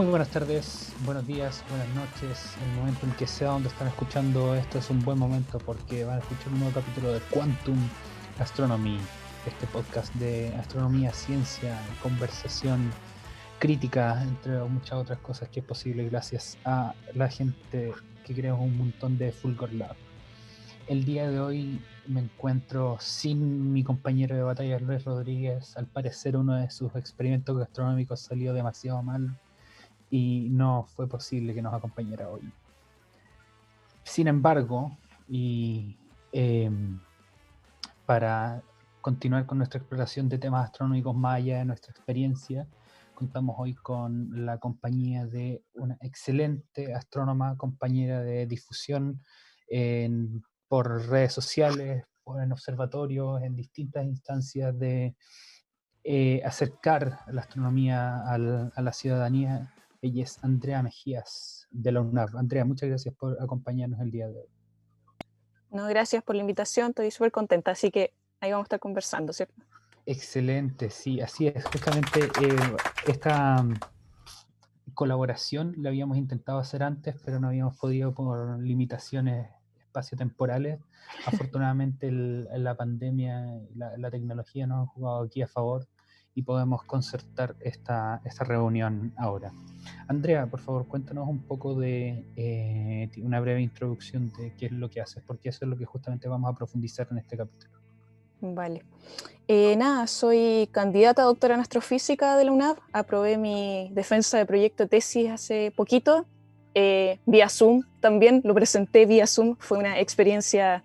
Muy buenas tardes, buenos días, buenas noches. El momento en que sea donde están escuchando esto es un buen momento porque van a escuchar un nuevo capítulo de Quantum Astronomy, este podcast de astronomía, ciencia, conversación crítica, entre muchas otras cosas que es posible gracias a la gente que crea un montón de Fulgor Lab. El día de hoy me encuentro sin mi compañero de batalla Luis Rodríguez. Al parecer uno de sus experimentos gastronómicos salió demasiado mal y no fue posible que nos acompañara hoy. Sin embargo, y para continuar con nuestra exploración de temas astronómicos más allá de nuestra experiencia, contamos hoy con la compañía de una excelente astrónoma, compañera de difusión por redes sociales, en observatorios, en distintas instancias de acercar la astronomía a la ciudadanía. Ella es Andrea Mejías de la UNAV. Andrea, muchas gracias por acompañarnos el día de hoy. No, gracias por la invitación, estoy súper contenta, así que ahí vamos a estar conversando, ¿cierto? Excelente, sí, así es. Justamente esta colaboración la habíamos intentado hacer antes, pero no habíamos podido por limitaciones espaciotemporales. Afortunadamente la pandemia y la tecnología nos han jugado aquí a favor y podemos concertar esta reunión ahora. Andrea, por favor, cuéntanos un poco de una breve introducción de qué es lo que haces, porque eso es lo que justamente vamos a profundizar en este capítulo. Vale. Nada, soy candidata a doctora en astrofísica de la UNAV, aprobé mi defensa de proyecto de tesis hace poquito, vía Zoom también, lo presenté vía Zoom, fue una experiencia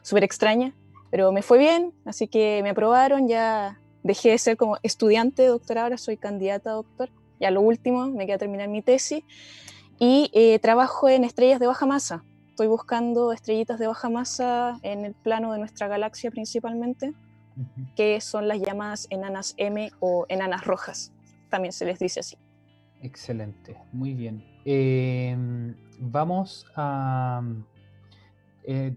súper extraña, pero me fue bien, así que me aprobaron, ya dejé de ser como estudiante de doctor, ahora soy candidata a doctor, ya lo último, me queda terminar mi tesis, y trabajo en estrellas de baja masa. Estoy buscando estrellitas de baja masa en el plano de nuestra galaxia principalmente, que son las llamadas enanas M o enanas rojas, también se les dice así. Excelente, muy bien. Vamos a,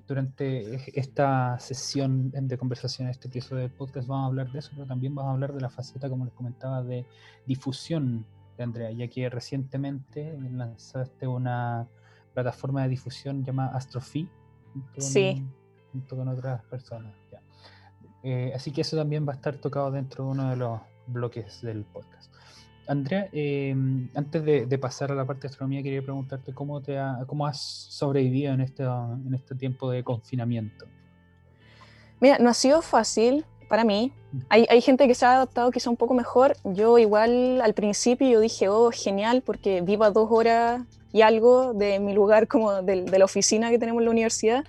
durante esta sesión de conversación, este episodio del podcast, vamos a hablar de eso, pero también vamos a hablar de la faceta, como les comentaba, de difusión de Andrea, ya que recientemente lanzaste una plataforma de difusión llamada Astrofi, Sí. junto con otras personas. Ya. Así que eso también va a estar tocado dentro de uno de los bloques del podcast. Andrea, antes de pasar a la parte de astronomía, quería preguntarte cómo has sobrevivido en este tiempo de confinamiento. Mira, no ha sido fácil para mí. Hay gente que se ha adaptado quizá un poco mejor. Yo igual al principio yo dije, oh, genial, porque vivo a 2 horas y algo de mi lugar como de la oficina que tenemos en la universidad.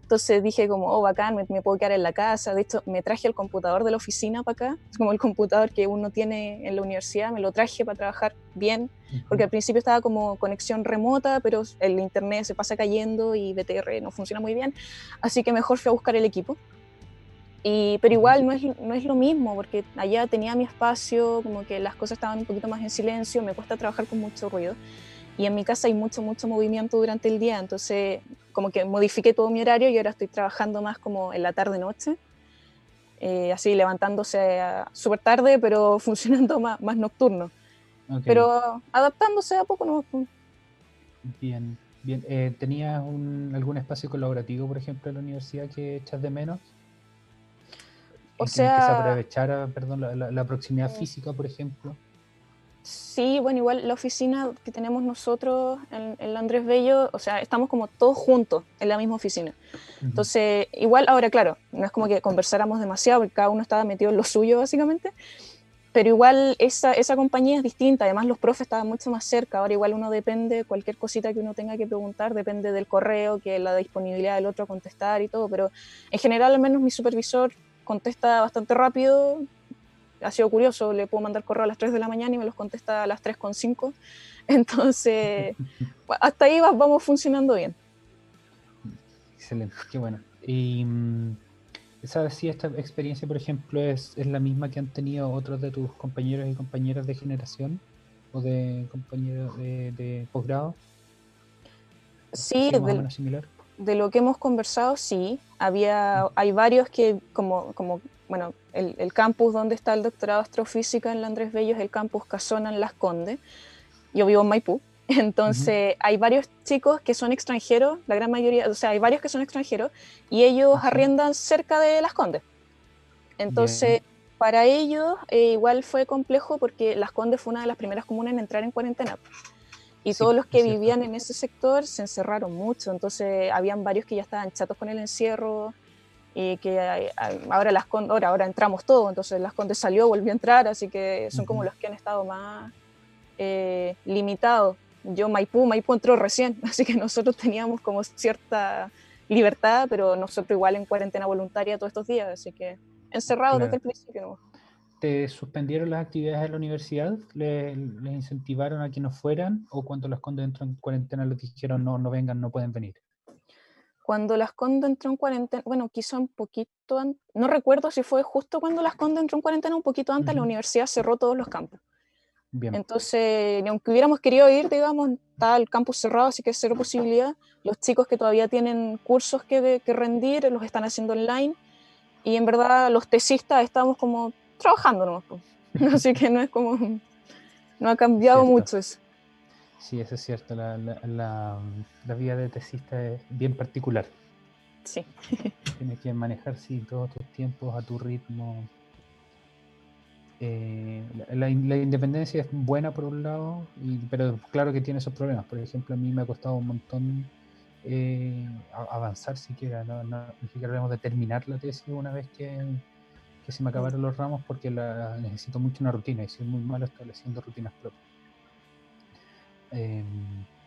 Entonces dije como, oh, bacán, me puedo quedar en la casa. De hecho, me traje el computador de la oficina para acá. Es como el computador que uno tiene en la universidad. Me lo traje para trabajar bien, porque al principio estaba como conexión remota, pero el internet se pasa cayendo y BTR no funciona muy bien. Así que mejor fui a buscar el equipo. Pero igual no es lo mismo, porque allá tenía mi espacio, como que las cosas estaban un poquito más en silencio, me cuesta trabajar con mucho ruido. Y en mi casa hay mucho movimiento durante el día, entonces como que modifiqué todo mi horario y ahora estoy trabajando más como en la tarde-noche, así levantándose súper tarde, pero funcionando más nocturno. Ok, Pero adaptándose a poco, ¿no? bien, bien. ¿Tenías algún espacio colaborativo, por ejemplo, en la universidad que echas de menos? O En el que se sea, aprovechara, perdón, la proximidad física, por ejemplo. sí, bueno, igual la oficina que tenemos nosotros en la Andrés Bello, o sea, estamos como todos juntos en la misma oficina. Ujú. Entonces, igual ahora, claro, no es como que conversáramos demasiado, porque cada uno estaba metido en lo suyo, básicamente, pero igual esa compañía es distinta, además los profes estaban mucho más cerca, ahora igual uno depende, cualquier cosita que uno tenga que preguntar, depende del correo, que la disponibilidad del otro a contestar y todo, pero en general al menos mi supervisor contesta bastante rápido. Ha sido curioso, le puedo mandar correo a las 3 de la mañana y me los contesta a las 3:05. Entonces, hasta ahí vamos funcionando bien. Excelente, qué bueno. Y ¿sabes si esta experiencia, por ejemplo, es la misma que han tenido otros de tus compañeros y compañeras de generación o de compañeros de posgrado? ¿Ha Sí, sido más o menos similar? de lo que hemos conversado, sí. Hay varios que, como bueno, el campus donde está el doctorado de astrofísica en la Andrés Bello es el campus Casona en Las Condes. yo vivo en Maipú, entonces hay varios chicos que son extranjeros, la gran mayoría, o sea, hay varios que son extranjeros, y ellos ¿Ah, sí? arriendan cerca de Las Condes. Ya, Entonces, para ellos igual fue complejo porque Las Condes fue una de las primeras comunas en entrar en cuarentena. Y sí, todos los es que cierto. vivían en ese sector se encerraron mucho. Entonces, habían varios que ya estaban chatos con el encierro y que ahora ahora entramos todos. Entonces, Las Condes salió, volvió a entrar, así que son como Ujú. los que han estado más limitados. Yo, Maipú entró recién, así que nosotros teníamos como cierta libertad, pero nosotros igual en cuarentena voluntaria todos estos días, así que encerrados desde Claro. el principio, ¿no? ¿Te suspendieron las actividades de la universidad? ¿Les incentivaron a que no fueran? ¿O cuando las Condes entró en cuarentena les dijeron no, no vengan, no pueden venir? Cuando Las Condes entró en cuarentena, bueno, quizá un poquito antes, no recuerdo si fue justo cuando Las Condes entró en cuarentena, un poquito antes, la Ujú. universidad cerró todos los campus. Bien, Entonces, ni aunque hubiéramos querido ir, digamos, está el campus cerrado, así que es cero posibilidad. Los chicos que todavía tienen cursos que rendir los están haciendo online. Y en verdad los tesistas estamos como trabajando nomás, pues. Así que no es como, no ha es cambiado cierto. mucho eso. Sí, eso es cierto. La vida de tesista es bien particular. Sí, Tienes que manejar, sí, todos tus tiempos a tu ritmo. La independencia es buena por un lado, pero claro que tiene esos problemas. Por ejemplo, a mí me ha costado un montón avanzar siquiera, ni siquiera hablamos de terminar la tesis una vez que se me mm, acabaron los ramos porque necesito mucho una rutina y soy muy malo estableciendo rutinas propias.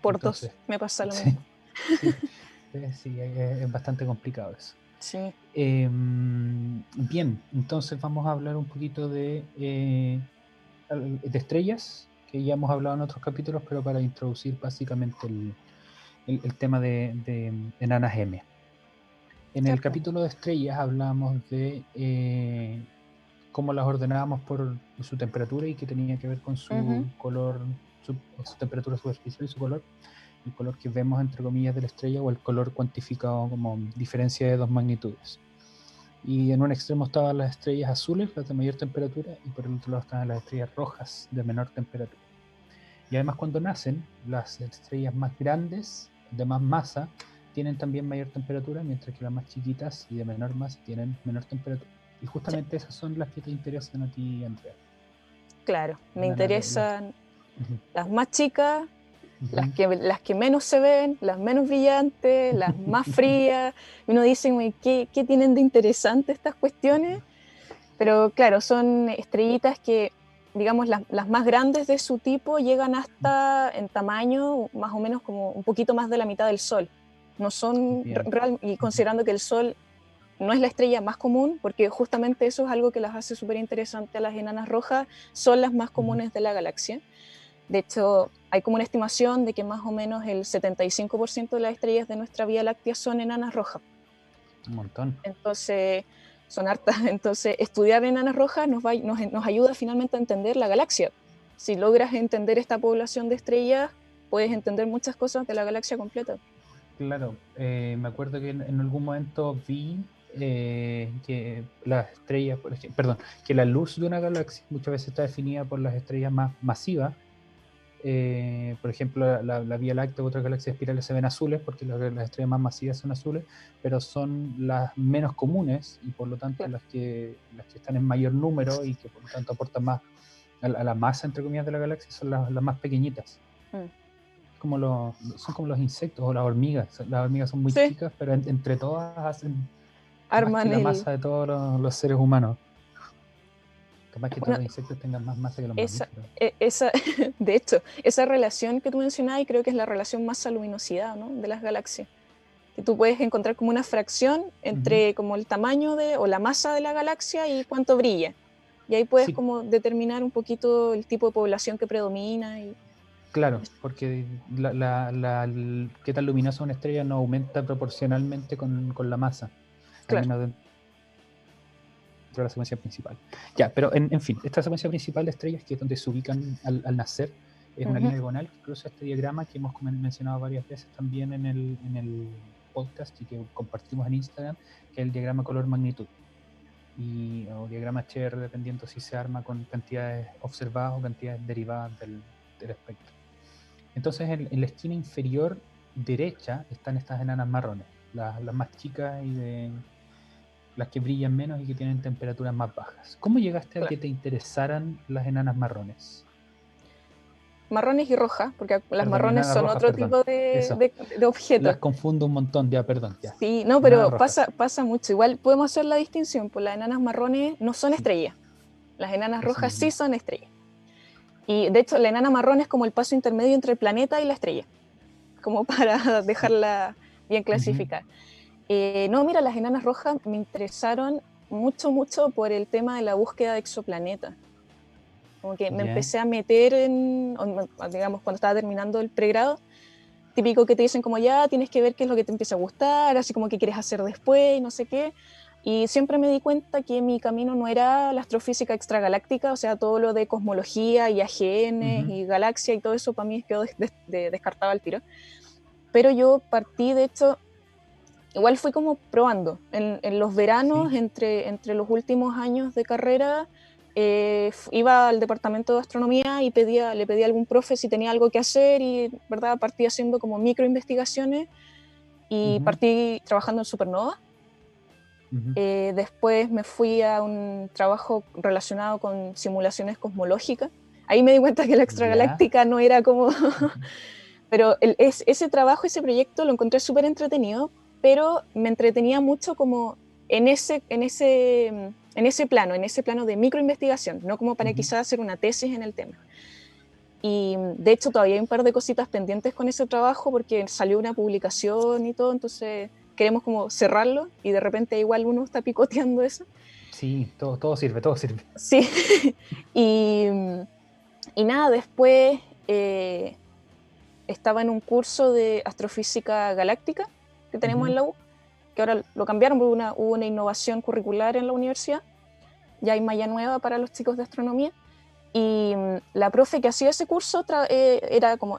por dos, Entonces, me pasa lo sí, mismo. sí, sí, es bastante complicado eso. Sí, Bien, entonces vamos a hablar un poquito de estrellas, que ya hemos hablado en otros capítulos, pero para introducir básicamente el tema de enanas M. En ya el pues. capítulo de estrellas hablamos de cómo las ordenábamos por su temperatura y que tenía que ver con Ujú, su color, su temperatura superficial y su color, el color que vemos entre comillas de la estrella o el color cuantificado como diferencia de dos magnitudes. Y en un extremo estaban las estrellas azules, las de mayor temperatura, y por el otro lado estaban las estrellas rojas de menor temperatura. Y además cuando nacen, las estrellas más grandes, de más masa, tienen también mayor temperatura, mientras que las más chiquitas y de menor masa tienen menor temperatura. Y sí, justamente esas son las que te interesan a ti, Andrea. claro, me Las. interesan Ujú, las más chicas, ujú. las que menos se ven, las menos brillantes, las más frías. Y uno dice, "Uy, ¿qué tienen de interesante estas cuestiones?" Pero claro, son estrellitas que, digamos, las más grandes de su tipo llegan hasta en tamaño más o menos como un poquito más de la mitad del Sol. No son Bien. real, y Ujú, considerando que el Sol no es la estrella más común, porque justamente eso es algo que las hace súper interesantes a las enanas rojas, son las más ujú. comunes de la galaxia. De hecho, hay como una estimación de que más o menos el 75% de las estrellas de nuestra Vía Láctea son enanas rojas. Un montón. Entonces, son hartas. Entonces, estudiar enanas rojas nos ayuda finalmente a entender la galaxia. Si logras entender esta población de estrellas, puedes entender muchas cosas de la galaxia completa. Claro, me acuerdo que en algún momento vi que las estrellas, por ejemplo, perdón, que la luz de una galaxia muchas veces está definida por las estrellas más masivas. Por ejemplo, la Vía Láctea u otras galaxias espirales se ven azules porque las estrellas más masivas son azules, pero son las menos comunes y por lo tanto Claro. las que están en mayor número y que por lo tanto aportan más a la masa, entre comillas, de la galaxia son las más pequeñitas. Mm. Son como los insectos o las hormigas. Las hormigas son muy Sí, chicas, pero entre todas hacen más que arman la el... masa de todos los seres humanos. Capaz que todos Bueno, los insectos tengan más masa que los esa, mamíferos. esa, de hecho, esa relación que tú mencionabas, y creo que es la relación masa-luminosidad, ¿no?, de las galaxias. Que tú puedes encontrar como una fracción Ujú. entre como el tamaño o la masa de la galaxia y cuánto brilla. Y ahí puedes Sí, como determinar un poquito el tipo de población que predomina. claro, porque qué tan luminosa una estrella no aumenta proporcionalmente con la masa, al Claro. menos dentro de la secuencia principal. Ya, pero en fin, esta secuencia principal de estrellas, que es donde se ubican al nacer, es una Ujú. línea diagonal que cruza este diagrama que hemos mencionado varias veces también en el podcast y que compartimos en Instagram, que es el diagrama color-magnitud. O diagrama HR, dependiendo si se arma con cantidades observadas o cantidades derivadas del espectro. Entonces en la esquina inferior derecha están estas enanas marrones, las más chicas y las que brillan menos y que tienen temperaturas más bajas. ¿Cómo llegaste a Claro. que te interesaran las enanas marrones? Marrones y rojas, porque las Perdón, marrones enanas son rojas, otro perdón. tipo Eso. de objetos. Las confundo un montón, ya, perdón, ya. Sí, no, Enanas pero rojas. pasa mucho. Igual podemos hacer la distinción, pues las enanas marrones no son Sí, estrellas. Las enanas eso rojas sí mismo. son estrellas. Y de hecho, la enana marrón es como el paso intermedio entre el planeta y la estrella, como para Sí. dejarla bien Ujú. clasificada. No, mira, las enanas rojas me interesaron mucho, mucho por el tema de la búsqueda de exoplanetas. Como que me Ya. empecé a meter digamos, cuando estaba terminando el pregrado, típico que te dicen como ya tienes que ver qué es lo que te empieza a gustar, así como qué quieres hacer después y no sé qué. Y siempre me di cuenta que mi camino no era la astrofísica extragaláctica, o sea, todo lo de cosmología y AGN Ujú. y galaxia y todo eso para mí quedó descartado al tiro. Pero yo partí, de hecho, igual fui como probando. En los veranos, Sí. entre los últimos años de carrera, iba al departamento de astronomía y le pedía a algún profe si tenía algo que hacer y, ¿verdad? Partí haciendo como microinvestigaciones y Ujú. partí trabajando en supernova. Ujú. Después me fui a un trabajo relacionado con simulaciones cosmológicas. Ahí me di cuenta que la Ya. extragaláctica no era como... Ujú. Pero ese trabajo, ese proyecto lo encontré súper entretenido, pero me entretenía mucho como en ese plano de microinvestigación, no como para Ujú. quizás hacer una tesis en el tema. Y de hecho todavía hay un par de cositas pendientes con ese trabajo porque salió una publicación y todo, entonces queremos como cerrarlo y de repente igual uno está picoteando eso. Sí, todo sirve, todo sirve. Sí, y, y nada, después estaba en un curso de astrofísica galáctica que tenemos en Ujú. la U, que ahora lo cambiaron porque hubo una innovación curricular en la universidad, ya hay malla nueva para los chicos de astronomía, y la profe que hacía ese curso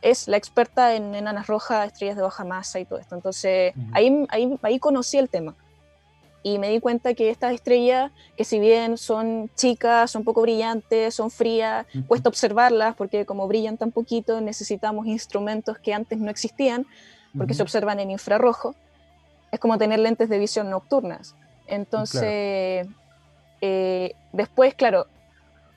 es la experta en enanas rojas, estrellas de baja masa y todo esto, entonces Ujú. ahí conocí el tema. Y me di cuenta que estas estrellas, que si bien son chicas, son poco brillantes, son frías, Ujú. cuesta observarlas porque como brillan tan poquito necesitamos instrumentos que antes no existían porque se Ujú. observan en infrarrojo. Es como tener lentes de visión nocturnas. Claro. Entonces, después, claro,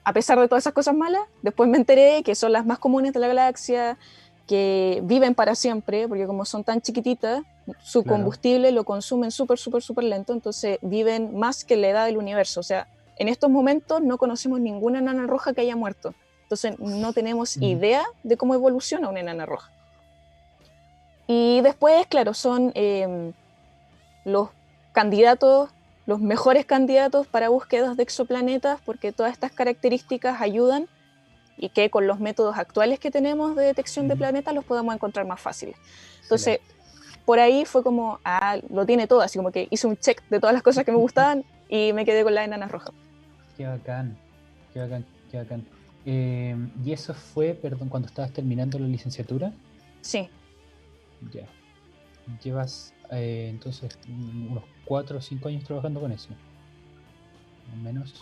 a pesar de todas esas cosas malas, después me enteré que son las más comunes de la galaxia, que viven para siempre, porque como son tan chiquititas, su Claro. combustible lo consumen súper, súper, súper lento, entonces viven más que la edad del universo. O sea, en estos momentos no conocemos ninguna enana roja que haya muerto. Entonces no tenemos Ujú. idea de cómo evoluciona una enana roja. Y después, claro, son los candidatos, los mejores candidatos para búsquedas de exoplanetas, porque todas estas características ayudan y que con los métodos actuales que tenemos de detección de Ujú. planetas los podamos encontrar más fáciles. Entonces, Excelente. por ahí fue como, lo tiene todo, así como que hice un check de todas las cosas que me gustaban y me quedé con la enana roja. Qué bacán, qué bacán, qué bacán. ¿Y eso fue, perdón, cuando estabas terminando la licenciatura? Sí. Ya. Llevas entonces unos 4 o 5 años trabajando con eso, o menos.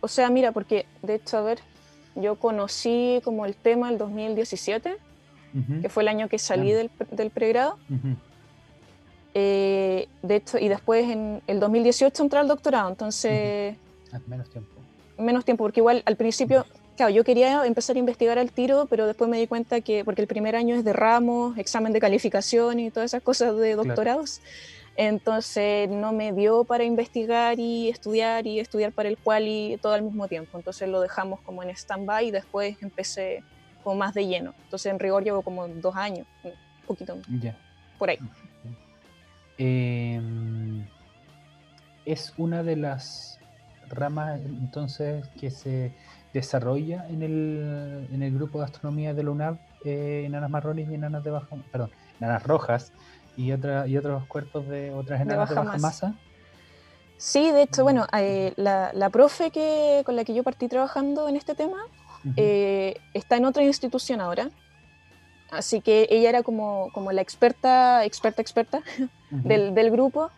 O sea, mira, porque de hecho, a ver, yo conocí como el tema el 2017, Ujú. que fue el año que salí Ah, del pregrado. ujú. De hecho, y después en el 2018 entré al doctorado, Ujú. entonces Ah, menos tiempo. menos tiempo, porque igual al principio, Ya. claro, yo quería empezar a investigar al tiro, pero después me di cuenta que, porque el primer año es de ramos, examen de calificación y todas esas cosas de Claro. doctorados, entonces no me dio para investigar y estudiar para el quali todo al mismo tiempo, entonces lo dejamos como en stand-by y después empecé como más de lleno, entonces en rigor llevo como 2 años, un poquito Ya. por ahí. Em, es una de las ramas entonces que se desarrolla en el grupo de astronomía de la UNAV, enanas marrones y enanas de baja, perdón, enanas rojas y otros cuerpos de otras De enanas de baja baja masa. masa. Sí, de hecho, bueno, Ujú. la profe con la que yo partí trabajando en este tema Ujú. está en otra institución ahora, así que ella era como la experta Ujú. del grupo,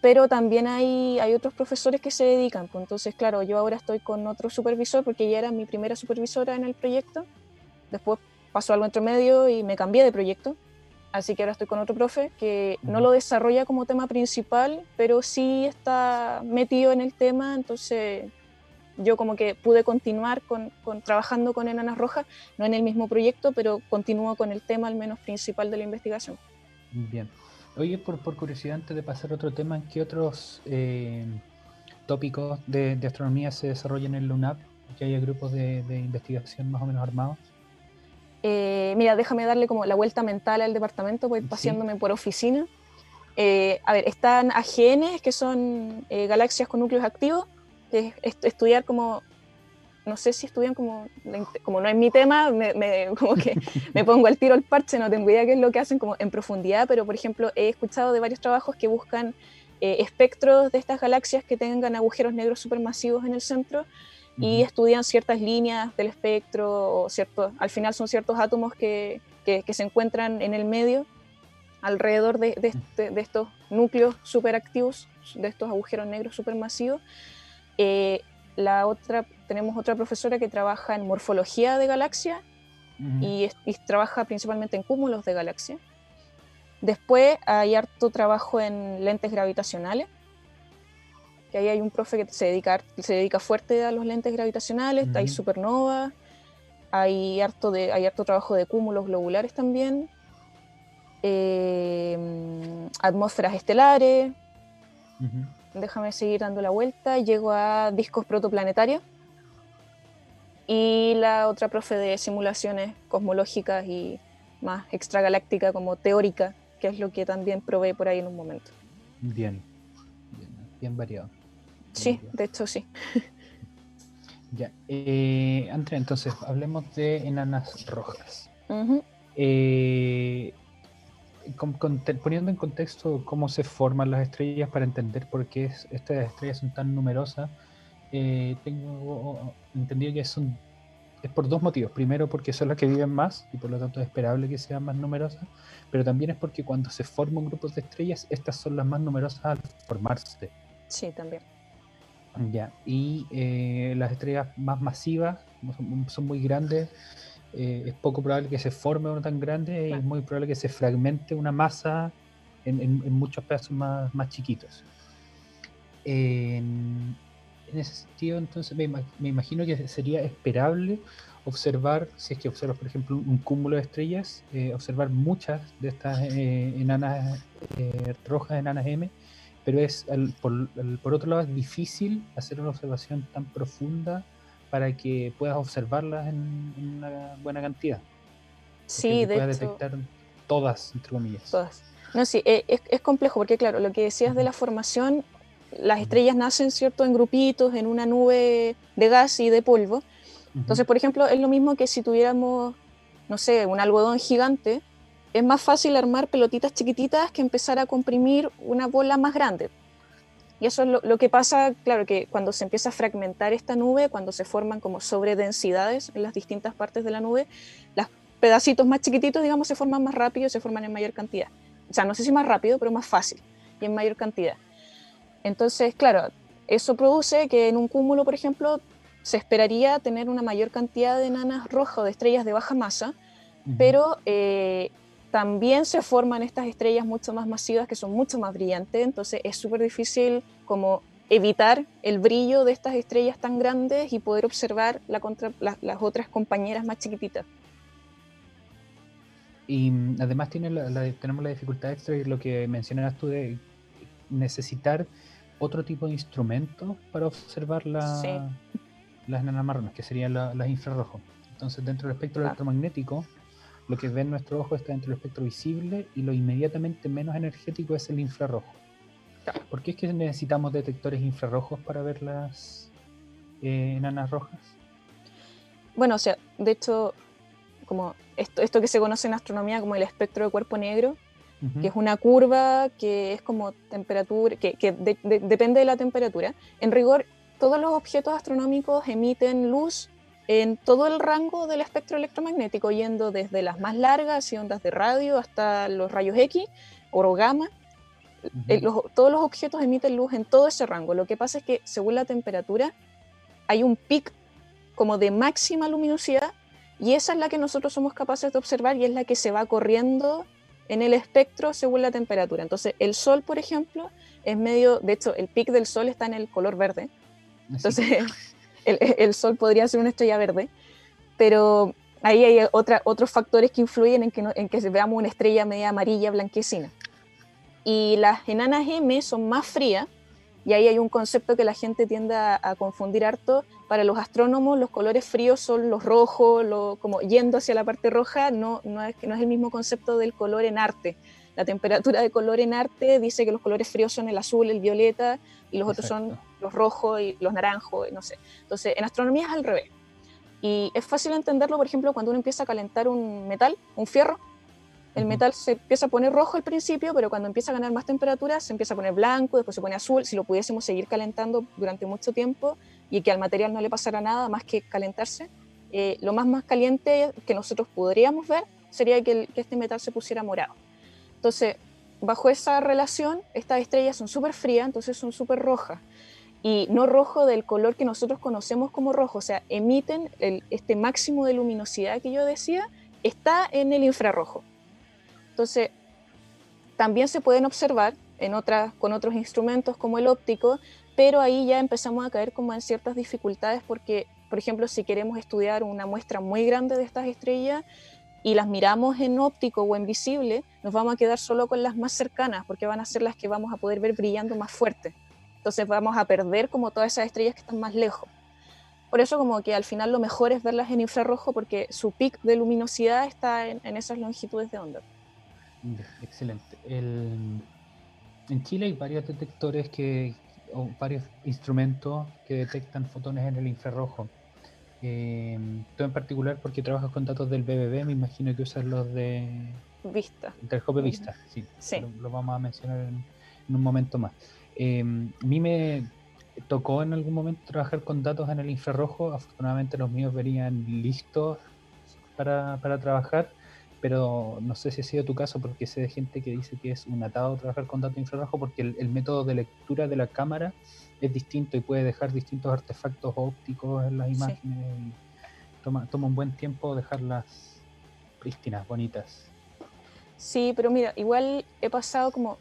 pero también hay otros profesores que se dedican, pues entonces, claro, yo ahora estoy con otro supervisor porque ella era mi primera supervisora en el proyecto, después pasó algo entre medio y me cambié de proyecto. Así que ahora estoy con otro profe que no lo desarrolla como tema principal, pero sí está metido en el tema, entonces yo como que pude continuar trabajando con enanas rojas, no en el mismo proyecto, pero continúo con el tema al menos principal de la investigación. Bien. Oye, por curiosidad, antes de pasar a otro tema, ¿en qué otros tópicos de astronomía se desarrollan en la UNAP? ¿Que haya grupos de investigación más o menos armados? Mira, déjame darle como la vuelta mental al departamento, voy Sí. paseándome por oficina. A ver, están AGN, que son galaxias con núcleos activos, que es estudiar como, no sé si estudian como no es mi tema, como que me pongo al tiro al parche, no tengo idea qué es lo que hacen como en profundidad, pero por ejemplo he escuchado de varios trabajos que buscan espectros de estas galaxias que tengan agujeros negros supermasivos en el centro y estudian ciertas líneas del espectro, o al final son ciertos átomos que se encuentran en el medio, alrededor de estos núcleos superactivos, de estos agujeros negros supermasivos. Tenemos otra profesora que trabaja en morfología de galaxias y trabaja principalmente en cúmulos de galaxias. Después hay harto trabajo en lentes gravitacionales, que ahí hay un profe que se dedica fuerte a los lentes gravitacionales, hay supernovas, hay harto trabajo de cúmulos globulares también, atmósferas estelares. Déjame seguir dando la vuelta, llego a discos protoplanetarios y la otra profe de simulaciones cosmológicas y más extragaláctica como teórica, que es lo que también probé por ahí en un momento. Bien variado. Sí, de hecho sí. Ya, Andrea, entonces hablemos de enanas rojas. Poniendo en contexto cómo se forman las estrellas para entender por qué estas estrellas son tan numerosas, tengo entendido que es por dos motivos. Primero, porque son las que viven más y por lo tanto es esperable que sean más numerosas, pero también es porque cuando se forman grupos de estrellas, estas son las más numerosas al formarse. Sí, también. Ya, y las estrellas más masivas son muy grandes, es poco probable que se forme una tan grande y es muy probable que se fragmente una masa en muchos pedazos más chiquitos. En ese sentido, entonces me imagino que sería esperable observar, si es que observas, por ejemplo, un cúmulo de estrellas, observar muchas de estas enanas rojas, enanas M, pero por otro lado es difícil hacer una observación tan profunda para que puedas observarlas en una buena cantidad. Sí, que de puedas hecho. detectar todas, entre comillas. Todas. No, sí, es complejo porque, claro, lo que decías de la formación, las estrellas nacen, ¿cierto?, en grupitos, en una nube de gas y de polvo. Entonces, por ejemplo, es lo mismo que si tuviéramos, no sé, un algodón gigante, es más fácil armar pelotitas chiquititas que empezar a comprimir una bola más grande. Y eso es lo que pasa, claro, que cuando se empieza a fragmentar esta nube, cuando se forman como sobredensidades en las distintas partes de la nube, los pedacitos más chiquititos, digamos, se forman más rápido y se forman en mayor cantidad. O sea, no sé si más rápido, pero más fácil y en mayor cantidad. Entonces, claro, eso produce que en un cúmulo, por ejemplo, se esperaría tener una mayor cantidad de enanas rojas o de estrellas de baja masa, pero también se forman estas estrellas mucho más masivas que son mucho más brillantes, entonces es súper difícil como evitar el brillo de estas estrellas tan grandes y poder observar las otras compañeras más chiquititas. Y además tenemos la dificultad extra, lo que mencionabas tú, de necesitar otro tipo de instrumentos para observar Sí. las enanas marrones, que serían las infrarrojos. Entonces, dentro del espectro electromagnético, lo que ve en nuestro ojo está dentro del espectro visible y lo inmediatamente menos energético es el infrarrojo. ¿Por qué es que necesitamos detectores infrarrojos para ver las enanas rojas? Bueno, o sea, de hecho, como esto que se conoce en astronomía como el espectro de cuerpo negro, que es una curva que es como temperatura, que depende de la temperatura. En rigor, todos los objetos astronómicos emiten luz en todo el rango del espectro electromagnético, yendo desde las más largas y ondas de radio hasta los rayos X, oro gamma. Todos los objetos emiten luz en todo ese rango. Lo que pasa es que según la temperatura hay un pic como de máxima luminosidad y esa es la que nosotros somos capaces de observar y es la que se va corriendo en el espectro según la temperatura. Entonces, el Sol, por ejemplo, es medio, de hecho, el pic del Sol está en el color verde. Entonces, el Sol podría ser una estrella verde, pero ahí hay otros factores que influyen en que veamos una estrella media amarilla, blanquecina. Y las enanas M son más frías, y ahí hay un concepto que la gente tiende a confundir harto. Para los astrónomos, los colores fríos son los rojos, como yendo hacia la parte roja, no es el mismo concepto del color en arte. La temperatura de color en arte dice que los colores fríos son el azul, el violeta, y los otros son los rojos y los naranjos, no sé. Entonces, en astronomía es al revés. Y es fácil entenderlo, por ejemplo, cuando uno empieza a calentar un metal, un fierro. El metal se empieza a poner rojo al principio, pero cuando empieza a ganar más temperatura se empieza a poner blanco, después se pone azul. Si lo pudiésemos seguir calentando durante mucho tiempo y que al material no le pasara nada más que calentarse, lo más caliente que nosotros podríamos ver sería que este metal se pusiera morado. Entonces, bajo esa relación, estas estrellas son súper frías, entonces son súper rojas. Y no rojo del color que nosotros conocemos como rojo, o sea, emiten este máximo de luminosidad que yo decía, está en el infrarrojo. Entonces, también se pueden observar con otros instrumentos como el óptico, pero ahí ya empezamos a caer como en ciertas dificultades porque, por ejemplo, si queremos estudiar una muestra muy grande de estas estrellas y las miramos en óptico o en visible, nos vamos a quedar solo con las más cercanas porque van a ser las que vamos a poder ver brillando más fuerte. Entonces vamos a perder como todas esas estrellas que están más lejos. Por eso como que al final lo mejor es verlas en infrarrojo porque su pic de luminosidad está en esas longitudes de onda. Excelente. En Chile hay varios detectores o varios instrumentos que detectan fotones en el infrarrojo. Tú en particular, porque trabajas con datos del BBB, me imagino que usas los del telescopio Vista. Sí. Lo vamos a mencionar en un momento más. A mí me tocó en algún momento trabajar con datos en el infrarrojo. Afortunadamente los míos venían listos para trabajar, pero no sé si ha sido tu caso porque sé de gente que dice que es un atado trabajar con datos infrarrojo porque el método de lectura de la cámara es distinto y puede dejar distintos artefactos ópticos en las imágenes. Sí. Toma un buen tiempo dejarlas prístinas, bonitas. Sí, pero mira, igual he pasado como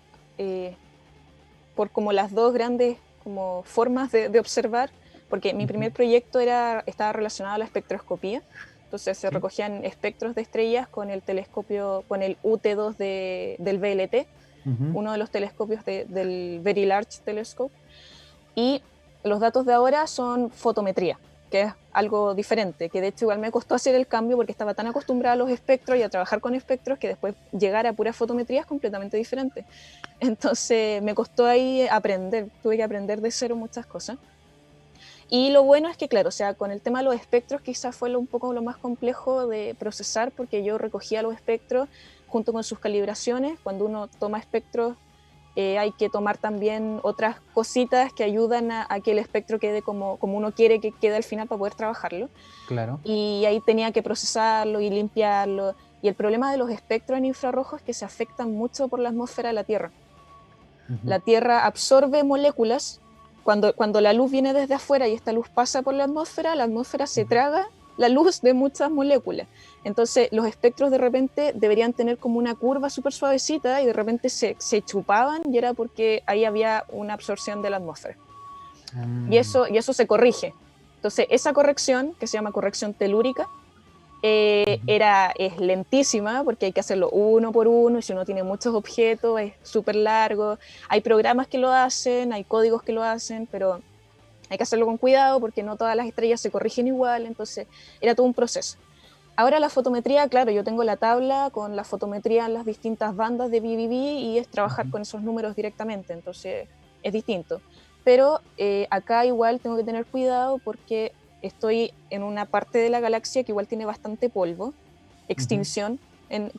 por como las dos grandes como formas de observar, porque mi primer proyecto estaba relacionado a la espectroscopía. Entonces se recogían espectros de estrellas con el telescopio, con el UT2 del VLT, uno de los telescopios del Very Large Telescope. Y los datos de ahora son fotometría, que es algo diferente, que de hecho igual me costó hacer el cambio porque estaba tan acostumbrada a los espectros y a trabajar con espectros que después llegar a pura fotometría es completamente diferente. Entonces me costó ahí aprender, tuve que aprender de cero muchas cosas. Y lo bueno es que, claro, o sea, con el tema de los espectros quizás fue un poco lo más complejo de procesar porque yo recogía los espectros junto con sus calibraciones. Cuando uno toma espectros hay que tomar también otras cositas que ayudan a que el espectro quede como uno quiere que quede al final para poder trabajarlo. Claro. Y ahí tenía que procesarlo y limpiarlo. Y el problema de los espectros en infrarrojo es que se afectan mucho por la atmósfera de la Tierra. La Tierra absorbe moléculas. Cuando la luz viene desde afuera y esta luz pasa por la atmósfera se traga la luz de muchas moléculas. Entonces los espectros de repente deberían tener como una curva súper suavecita y de repente se chupaban y era porque ahí había una absorción de la atmósfera. Y eso se corrige. Entonces esa corrección, que se llama corrección telúrica, es lentísima porque hay que hacerlo uno por uno y si uno tiene muchos objetos es súper largo. Hay programas que lo hacen, hay códigos que lo hacen, pero hay que hacerlo con cuidado porque no todas las estrellas se corrigen igual, entonces era todo un proceso. Ahora la fotometría, claro, yo tengo la tabla con la fotometría en las distintas bandas de BBB y es trabajar con esos números directamente, entonces es distinto. Pero acá igual tengo que tener cuidado porque estoy en una parte de la galaxia que igual tiene bastante polvo, extinción,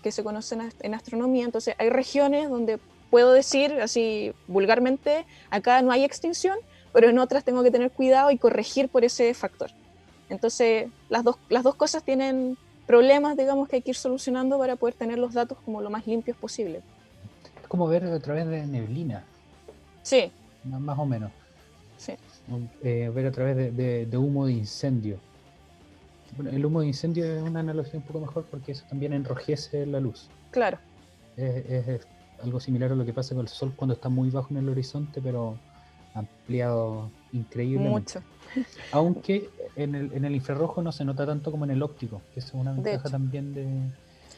que se conoce en astronomía, entonces hay regiones donde puedo decir así vulgarmente, acá no hay extinción, pero en otras tengo que tener cuidado y corregir por ese factor. Entonces, las dos cosas tienen problemas, digamos, que hay que ir solucionando para poder tener los datos como lo más limpios posible. Es como ver a través de neblina. Sí. Más o menos. Sí. Ver a través de humo de incendio. Bueno, el humo de incendio es una analogía un poco mejor porque eso también enrojece la luz. Claro. Es algo similar a lo que pasa con el sol cuando está muy bajo en el horizonte, pero ampliado increíblemente. Mucho. Aunque en el infrarrojo no se nota tanto como en el óptico, que eso es una De ventaja hecho, también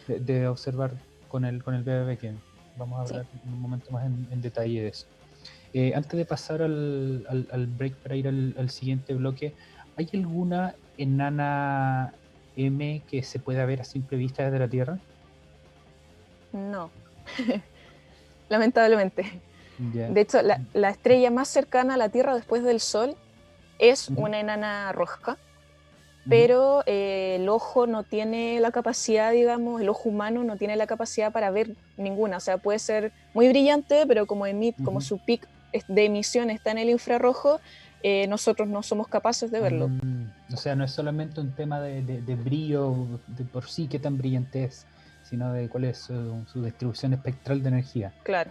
de observar con el BBB, que vamos a sí. hablar en un momento más en detalle de eso. Antes de pasar al break para ir al siguiente bloque, ¿hay alguna enana M que se pueda ver a simple vista desde la Tierra? No, lamentablemente. Ya. De hecho, la estrella más cercana a la Tierra después del Sol es Ujú, una enana roja, ujú, pero el ojo no tiene la capacidad, digamos, el ojo humano no tiene la capacidad para ver ninguna. O sea, puede ser muy brillante, pero como ujú. su pic de emisión está en el infrarrojo, nosotros no somos capaces de verlo. O sea, no es solamente un tema de brillo de por sí, qué tan brillante es, sino de cuál es su distribución espectral de energía. Claro.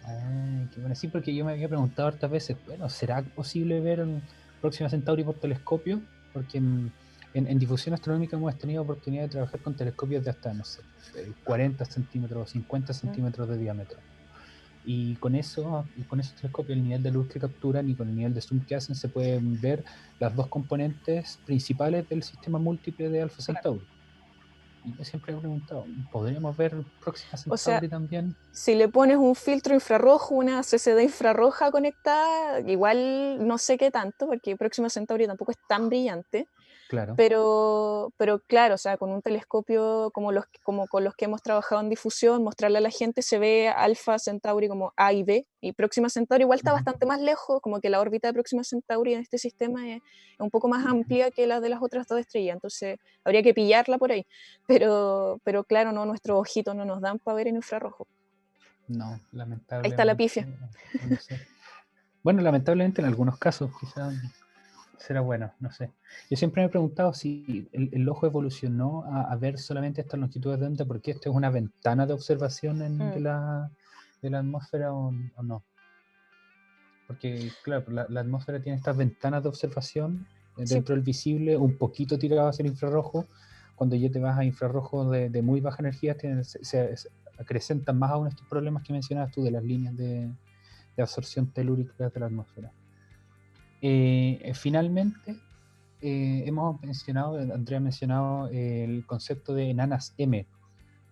Ay, qué bueno. Sí, porque yo me había preguntado hartas veces, bueno, ¿será posible ver Próxima Centauri por telescopio? Porque en difusión astronómica hemos tenido oportunidad de trabajar con telescopios de hasta, no sé, 40 centímetros o 50 Mm. centímetros de diámetro. Y con esos telescopios, el nivel de luz que capturan y con el nivel de zoom que hacen, se pueden ver las dos componentes principales del sistema múltiple de Alpha Claro. Centauri. Y yo siempre he preguntado, ¿podríamos ver Próxima O sea, Centauri también? si le pones un filtro infrarrojo, una CCD infrarroja conectada, igual no sé qué tanto, porque Próxima Centauri tampoco es tan brillante, Claro. pero claro, o sea, con un telescopio como con los que hemos trabajado en difusión, mostrarle a la gente, se ve Alpha Centauri como A y B, y Próxima Centauri igual está Ujú. bastante más lejos, como que la órbita de Próxima Centauri en este sistema es un poco más amplia que la de las otras dos estrellas, entonces habría que pillarla por ahí, pero claro, no, nuestros ojitos no nos dan para ver en infrarrojo. No, Ahí está la lamentablemente, pifia. no sé. Bueno, lamentablemente en algunos casos quizás será bueno, no sé. Yo siempre me he preguntado si el ojo evolucionó a ver solamente estas longitudes de onda, porque esto es una ventana de observación Mm, de la atmósfera o no. Porque, claro, la atmósfera tiene estas ventanas de observación sí, dentro del visible, un poquito tirado hacia el infrarrojo. Cuando ya te vas a infrarrojo de muy baja energía, se acrecentan más aún estos problemas que mencionabas tú de las líneas de absorción telúrica de la atmósfera. Finalmente, Andrea ha mencionado el concepto de enanas M.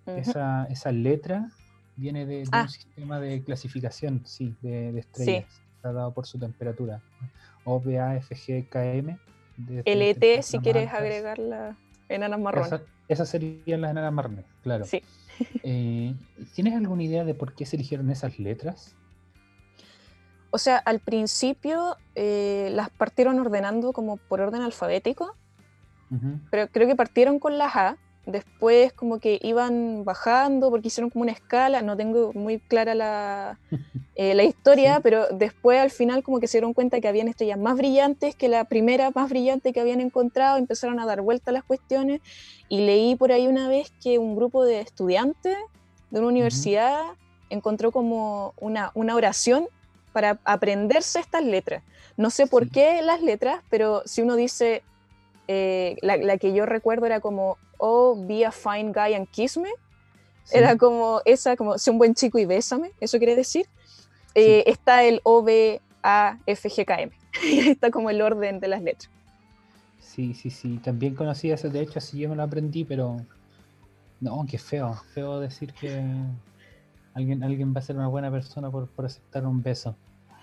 ujú. Esa letra viene de un Ah, sistema de clasificación, sí, de sí, estrellas. Está dado por su temperatura. OBAFGKM, desde LET si temperaturas más quieres altas. agregar las enanas marrones. Esas serían las enanas marrones, claro. Sí. Eh, ¿Tienes alguna idea de por qué se eligieron esas letras? O sea, al principio las partieron ordenando como por orden alfabético. Ujú. Creo que partieron con las A, después como que iban bajando porque hicieron como una escala, no tengo muy clara la historia, Sí. pero después al final como que se dieron cuenta que habían estrellas más brillantes que la primera más brillante que habían encontrado, empezaron a dar vuelta a las cuestiones y leí por ahí una vez que un grupo de estudiantes de una Ujú. universidad encontró como una oración para aprenderse estas letras. No sé por Sí. qué las letras, pero si uno dice, la que yo recuerdo era como, oh, be a fine guy and kiss me, era Sí. como esa, como, sé un buen chico y bésame, eso quiere decir. Sí. Está el O, B, A, F, G, K, M. Y ahí está como el orden de las letras. Sí, sí, sí. También conocí ese, de hecho, así yo me lo aprendí, pero no, qué feo. Feo decir que alguien va a ser una buena persona por aceptar un beso.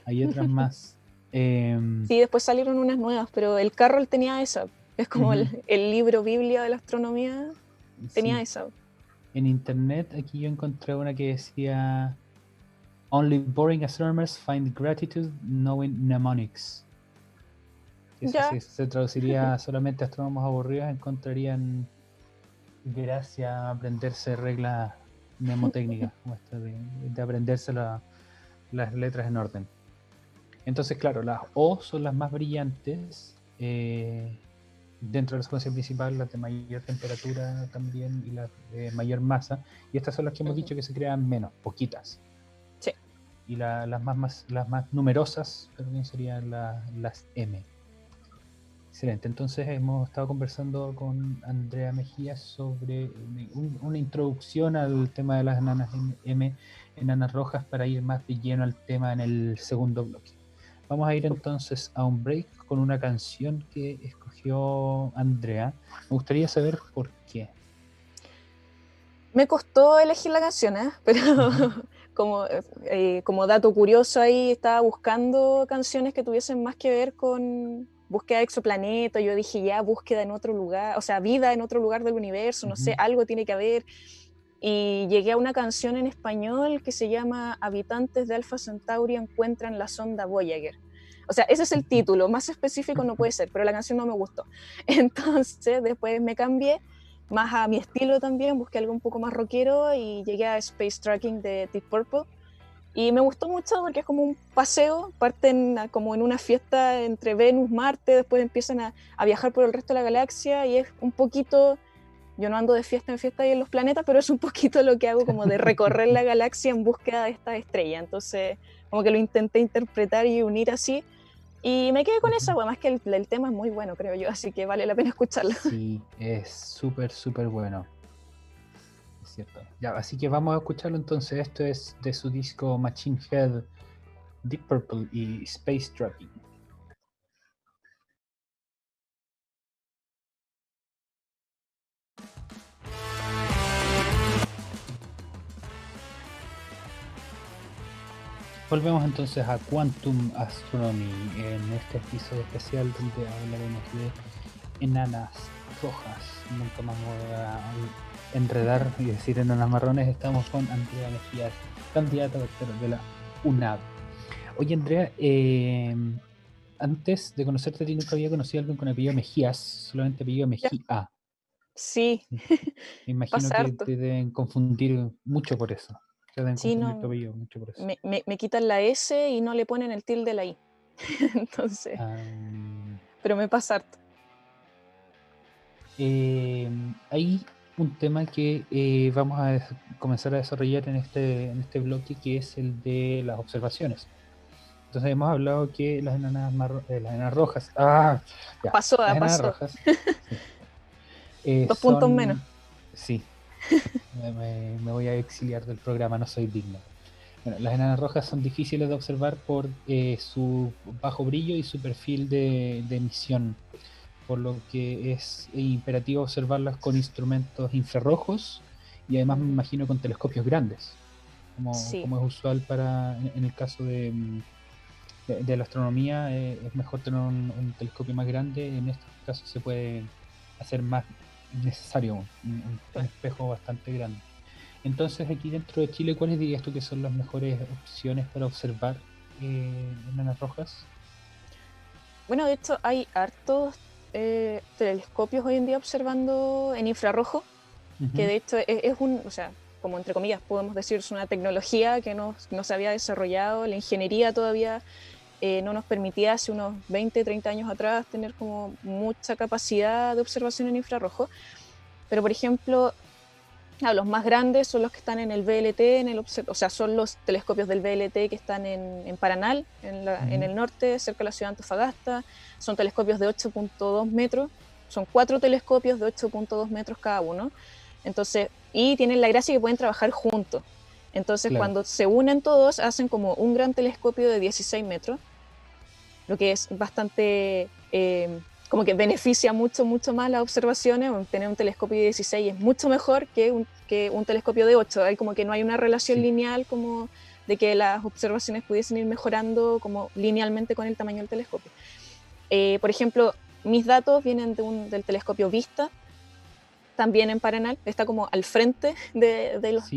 Hay otras más. Sí, después salieron unas nuevas, pero el Carroll tenía esa. Es como Ujú, el libro Biblia de la astronomía, tenía sí. esa. En internet aquí yo encontré una que decía Only boring astronomers find gratitude knowing mnemonics. Eso Ya, se traduciría solamente astrónomos aburridos encontrarían gracia aprenderse reglas mnemotécnicas, como esta de aprenderse las letras en orden. Entonces, claro, las O son las más brillantes dentro de la secuencia principal, las de mayor temperatura también y las de mayor masa. Y estas son las que hemos ujú, dicho que se crean menos, poquitas. sí. Y las más numerosas, perdón, serían las M. Excelente. Entonces hemos estado conversando con Andrea Mejías sobre una introducción al tema de las enanas rojas para ir más de lleno al tema en el segundo bloque. Vamos a ir entonces a un break con una canción que escogió Andrea. Me gustaría saber por qué. Me costó elegir la canción, pero como dato curioso ahí estaba buscando canciones que tuviesen más que ver con búsqueda de exoplaneta. Yo dije ya, búsqueda en otro lugar, o sea, vida en otro lugar del universo, no sé, algo tiene que haber. Y llegué a una canción en español que se llama Habitantes de Alpha Centauri encuentran la sonda Voyager. O sea, ese es el título, más específico no puede ser, pero la canción no me gustó. Entonces después me cambié más a mi estilo también, busqué algo un poco más rockero y llegué a Space Tracking de Deep Purple. Y me gustó mucho porque es como un paseo, parten como en una fiesta entre Venus, Marte, después empiezan a viajar por el resto de la galaxia y es un poquito, yo no ando de fiesta en fiesta y en los planetas, pero es un poquito lo que hago como de recorrer la galaxia en búsqueda de esta estrella. Entonces como que lo intenté interpretar y unir así. Y me quedé con esa, más que el tema es muy bueno, creo yo, así que vale la pena escucharlo. Sí, es súper bueno. Es cierto. Ya, así que vamos a escucharlo entonces. Esto es de su disco Machine Head, Deep Purple y Space Tracking. Volvemos entonces a Quantum Astronomy en este episodio especial donde hablaremos de enanas rojas. Nunca más me voy a enredar y decir enanas marrones. Estamos con Andrea Mejías, candidata doctora de la UNAV. Oye, Andrea, antes de conocerte a ti nunca había conocido a alguien con apellido Mejías, solamente apellido Mejía. Sí, Me imagino pasa que harto. te deben confundir mucho por eso. Te deben Sí, confundir tu no, apellido mucho por eso. me quitan la S y no le ponen el tilde de la I. Entonces, pero me pasa harto. Hay un tema que vamos a comenzar a desarrollar en este bloque, que es el de las observaciones. Entonces hemos hablado que las enanas rojas, ya, Pasó, las enanas pasó. rojas, sí, 2 puntos menos. son, sí, me voy a exiliar del programa, no soy digno. Bueno, las enanas rojas son difíciles de observar por su bajo brillo y su perfil de emisión, por lo que es imperativo observarlas con instrumentos infrarrojos y además me imagino con telescopios grandes, Sí. como es usual en el caso de la astronomía. Es mejor tener un telescopio más grande. En estos casos se puede hacer más necesario un espejo bastante grande. Entonces, aquí dentro de Chile, ¿cuáles dirías tú que son las mejores opciones para observar enanas rojas? Bueno, de hecho hay hartos telescopios hoy en día observando en infrarrojo, que de hecho es o sea, como entre comillas podemos decir, es una tecnología que no se había desarrollado, la ingeniería todavía no nos permitía hace unos 20, 30 años atrás tener como mucha capacidad de observación en infrarrojo, pero por ejemplo, los más grandes son los que están en el VLT, o sea, son los telescopios del VLT que están en Paranal, en el norte, cerca de la ciudad de Antofagasta. Son telescopios de 8.2 metros, son 4 telescopios de 8.2 metros cada uno. Entonces, y tienen la gracia que pueden trabajar juntos. Entonces, Claro. Cuando se unen todos, hacen como un gran telescopio de 16 metros, lo que es bastante como que beneficia mucho más las observaciones. Tener un telescopio de 16 es mucho mejor que un telescopio de 8. Hay como que no hay una relación lineal como de que las observaciones pudiesen ir mejorando como linealmente con el tamaño del telescopio. Por ejemplo, mis datos vienen del telescopio Vista, también en Paranal, está como al frente de los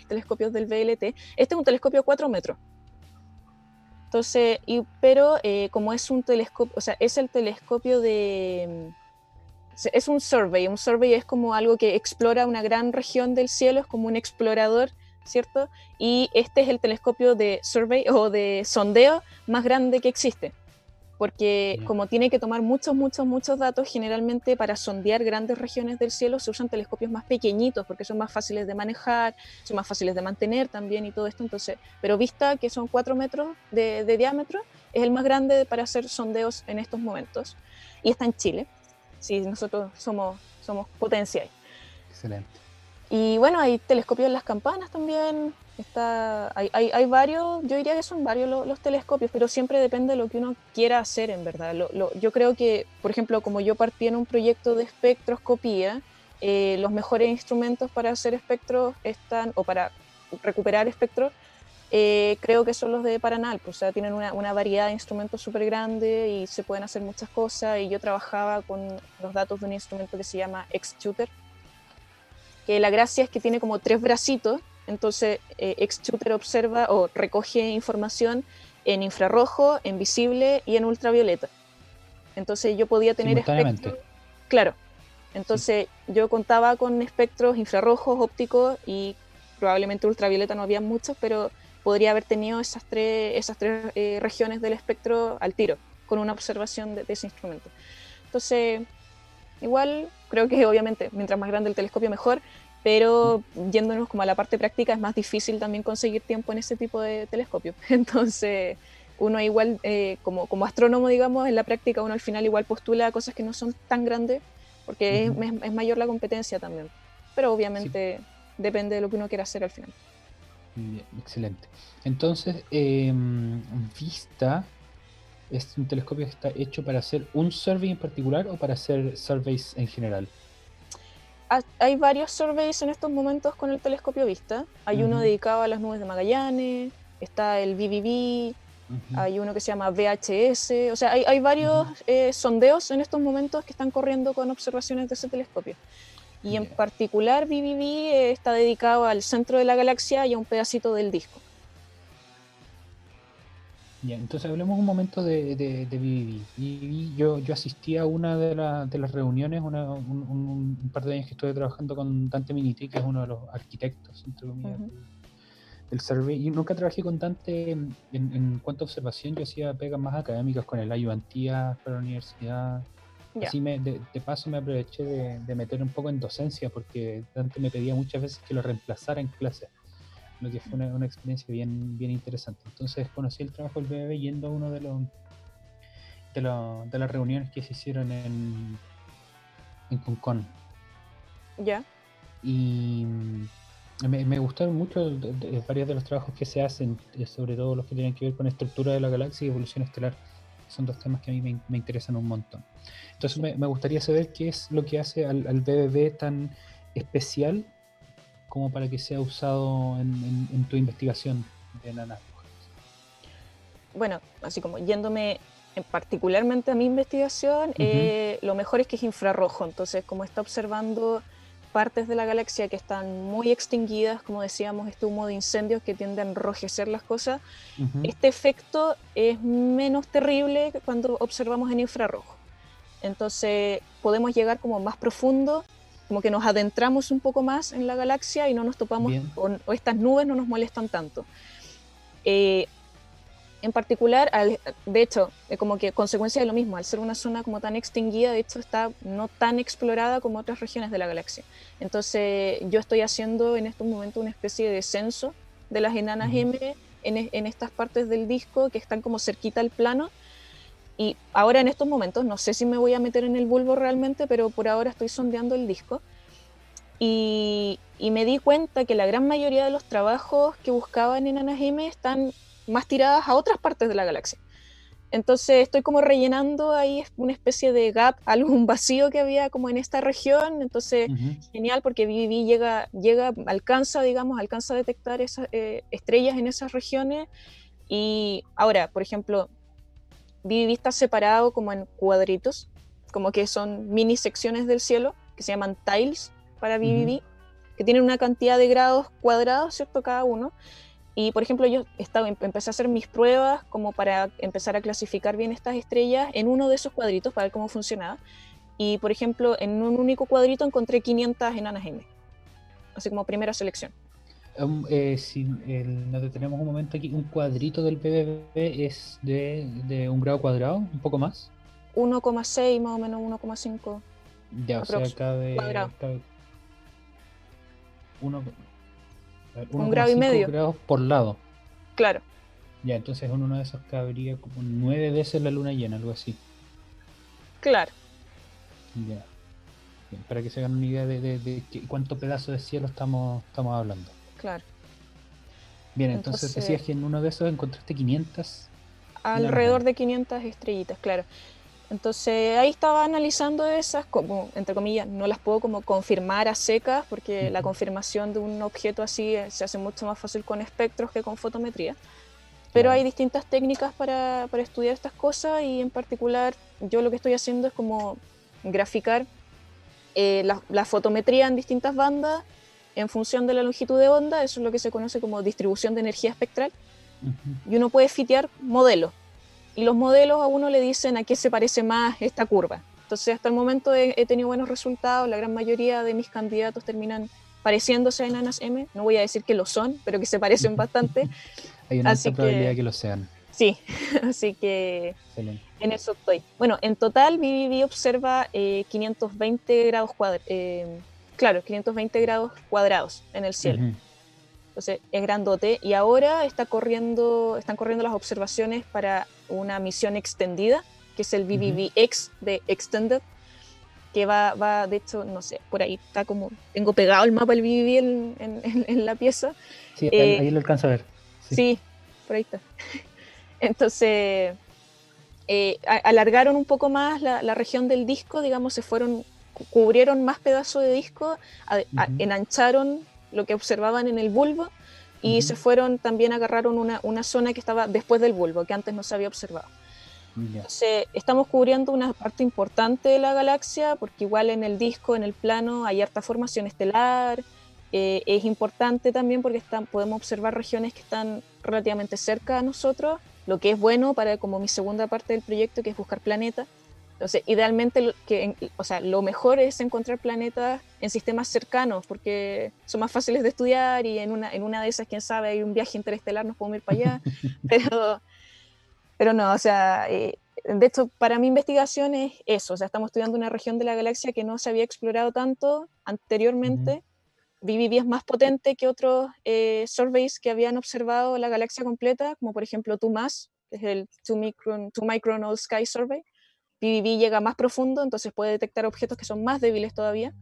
telescopios del VLT. Este es un telescopio de 4 metros. Entonces, pero como es un telescopio, o sea, es el telescopio es un survey es como algo que explora una gran región del cielo, es como un explorador, ¿cierto? Y este es el telescopio de survey o de sondeo más grande que existe, porque como tiene que tomar muchos datos, generalmente para sondear grandes regiones del cielo se usan telescopios más pequeñitos porque son más fáciles de manejar, son más fáciles de mantener también y todo esto. Entonces, pero Vista, que son 4 metros de diámetro, es el más grande para hacer sondeos en estos momentos y está en Chile. Sí, nosotros somos potencia ahí. Excelente. Y bueno, hay telescopios en las campanas también. Hay varios, yo diría que son varios los telescopios, pero siempre depende de lo que uno quiera hacer en verdad. Yo creo que, por ejemplo, como yo partí en un proyecto de espectroscopía, los mejores instrumentos para hacer espectros o para recuperar espectros, creo que son los de Paranal, pues, o sea, tienen una variedad de instrumentos súper grande y se pueden hacer muchas cosas. Y yo trabajaba con los datos de un instrumento que se llama X-Shooter, que la gracia es que tiene como 3 bracitos. Entonces, X-Shooter observa o recoge información en infrarrojo, en visible y en ultravioleta. Entonces, yo podía tener espectros. Claro. Entonces, yo contaba con espectros infrarrojos, ópticos y probablemente ultravioleta no había muchos, pero podría haber tenido esas tres regiones del espectro al tiro, con una observación de ese instrumento. Entonces, igual creo que obviamente mientras más grande el telescopio mejor, pero yéndonos como a la parte práctica es más difícil también conseguir tiempo en ese tipo de telescopio. Entonces uno igual, como astrónomo, digamos, en la práctica uno al final igual postula cosas que no son tan grandes, porque es mayor la competencia también. Pero obviamente depende de lo que uno quiera hacer al final. Bien, excelente. Entonces, Vista es un telescopio que está hecho para hacer un survey en particular o para hacer surveys en general. Hay varios surveys en estos momentos con el telescopio Vista. Hay uno dedicado a las nubes de Magallanes, está el VVV, hay uno que se llama VHS. O sea, hay varios sondeos en estos momentos que están corriendo con observaciones de ese telescopio. Y en particular VVV está dedicado al centro de la galaxia y a un pedacito del disco. Ya, entonces hablemos un momento de VVV. Yo asistí a una de las reuniones, un par de años que estuve trabajando con Dante Miniti, que es uno de los arquitectos, entre comillas, del survey. Y nunca trabajé con Dante en cuanto a observación. Yo hacía pegas más académicas con el ayudantía para la universidad. Así de paso me aproveché de meter un poco en docencia, porque Dante me pedía muchas veces que lo reemplazara en clases, lo que fue una experiencia bien interesante. Entonces conocí el trabajo del BBB yendo a uno de las reuniones que se hicieron en Concon. Ya. Y me gustaron mucho varios de los trabajos que se hacen, sobre todo los que tienen que ver con estructura de la galaxia y evolución estelar. Son dos temas que a mí me interesan un montón. Entonces me gustaría saber qué es lo que hace al BBB tan especial como para que sea usado en tu investigación de enanas. Bueno, así como yéndome particularmente a mi investigación, lo mejor es que es infrarrojo. Entonces, como está observando partes de la galaxia que están muy extinguidas, como decíamos, este humo de incendios que tiende a enrojecer las cosas, este efecto es menos terrible que cuando observamos en infrarrojo. Entonces podemos llegar como más profundo, como que nos adentramos un poco más en la galaxia y no nos topamos, o estas nubes no nos molestan tanto. En particular, de hecho, como que consecuencia de lo mismo, al ser una zona como tan extinguida, de hecho está no tan explorada como otras regiones de la galaxia. Entonces yo estoy haciendo en estos momentos una especie de censo de las enanas M en estas partes del disco que están como cerquita al plano. Y ahora en estos momentos, no sé si me voy a meter en el bulbo realmente, pero por ahora estoy sondeando el disco. Y me di cuenta que la gran mayoría de los trabajos que buscaban en enanas M están más tiradas a otras partes de la galaxia. Entonces estoy como rellenando ahí una especie de gap, algún vacío que había como en esta región. Entonces genial, porque VVV alcanza a detectar esas estrellas en esas regiones. Y ahora, por ejemplo, VVV está separado como en cuadritos, como que son mini secciones del cielo que se llaman tiles para VVV, que tienen una cantidad de grados cuadrados, ¿cierto? Cada uno. Y por ejemplo, yo empecé a hacer mis pruebas como para empezar a clasificar bien estas estrellas en uno de esos cuadritos para ver cómo funcionaba. Y por ejemplo, en un único cuadrito encontré 500 enanas M, así como primera selección. Si nos detenemos un momento aquí, un cuadrito del BBB es de un grado cuadrado, un poco más. 1,6 más o menos, 1,5. Ya, o sea, cuadrado. Un 1,5 grados por lado. Claro. Ya, entonces en uno de esos cabría como 9 veces la luna llena, algo así. Claro, Ya. Bien, para que se hagan una idea de cuánto pedazo de cielo estamos hablando. claro. Bien, entonces Entonces, decías que en uno de esos encontraste 500 enanas alrededor M. de 500 estrellitas, claro. Entonces ahí estaba analizando esas, como, entre comillas, no las puedo como confirmar a secas, porque la Ujú. confirmación de un objeto así se hace mucho más fácil con espectros que con fotometría. Pero Claro. hay distintas técnicas para estudiar estas cosas y en particular yo lo que estoy haciendo es como graficar la fotometría en distintas bandas en función de la longitud de onda. Eso es lo que se conoce como distribución de energía espectral, Ujú. y uno puede fitear modelos, y los modelos a uno le dicen a qué se parece más esta curva. Entonces hasta el momento he tenido buenos resultados, la gran mayoría de mis candidatos terminan pareciéndose a enanas M, no voy a decir que lo son, pero que se parecen bastante, Hay una alta así probabilidad que que lo sean. sí, así que Excelente. en eso estoy. Bueno, en total BBB observa 520 grados cuadrados, claro, 520 grados cuadrados en el cielo. Ujú. Entonces es grandote, y ahora están corriendo las observaciones para una misión extendida, que es el Ujú. BBB-X de Extended, que va, de hecho, no sé, por ahí está como, tengo pegado el mapa del BBB en la pieza. Sí, Eh, ahí lo alcanzo a ver. Sí. sí, por ahí está. Entonces, alargaron un poco más la región del disco, digamos, cubrieron más pedazos de disco, Ujú. enancharon lo que observaban en el bulbo, y Ujú. se fueron, también agarraron una zona que estaba después del bulbo, que antes no se había observado. Ya. Entonces, estamos cubriendo una parte importante de la galaxia, porque igual en el disco, en el plano, hay harta formación estelar. Es importante también porque podemos observar regiones que están relativamente cerca a nosotros, lo que es bueno para como mi segunda parte del proyecto, que es buscar planetas. Entonces, idealmente, o sea, lo mejor es encontrar planetas en sistemas cercanos, porque son más fáciles de estudiar, y en una de esas, quién sabe, hay un viaje interestelar, nos podemos ir para allá. Pero no, o sea, de hecho, para mi investigación es eso, o sea, estamos estudiando una región de la galaxia que no se había explorado tanto Ujú. anteriormente. BBB es más potente que otros surveys que habían observado la galaxia completa, como por ejemplo TUMAS, que es el Two Micron All Sky Survey. BBB llega más profundo, entonces puede detectar objetos que son más débiles todavía.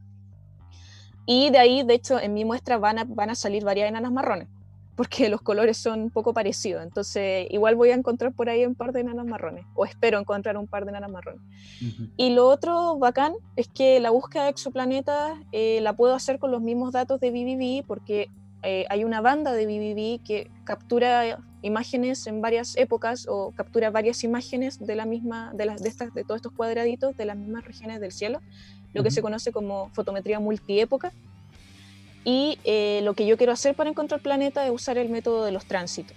Y de ahí, de hecho, en mi muestra van a salir varias enanas marrones, porque los colores son un poco parecidos. Entonces, igual voy a encontrar por ahí un par de enanas marrones, o espero encontrar un par de enanas marrones. Ujú. Y lo otro bacán es que la búsqueda de exoplanetas la puedo hacer con los mismos datos de BBB, porque hay una banda de BBB que captura imágenes en varias épocas, o captura varias imágenes de la misma, de todos estos cuadraditos de las mismas regiones del cielo, lo que Ujú. se conoce como fotometría multiépoca. Y lo que yo quiero hacer para encontrar planetas es usar el método de los tránsitos,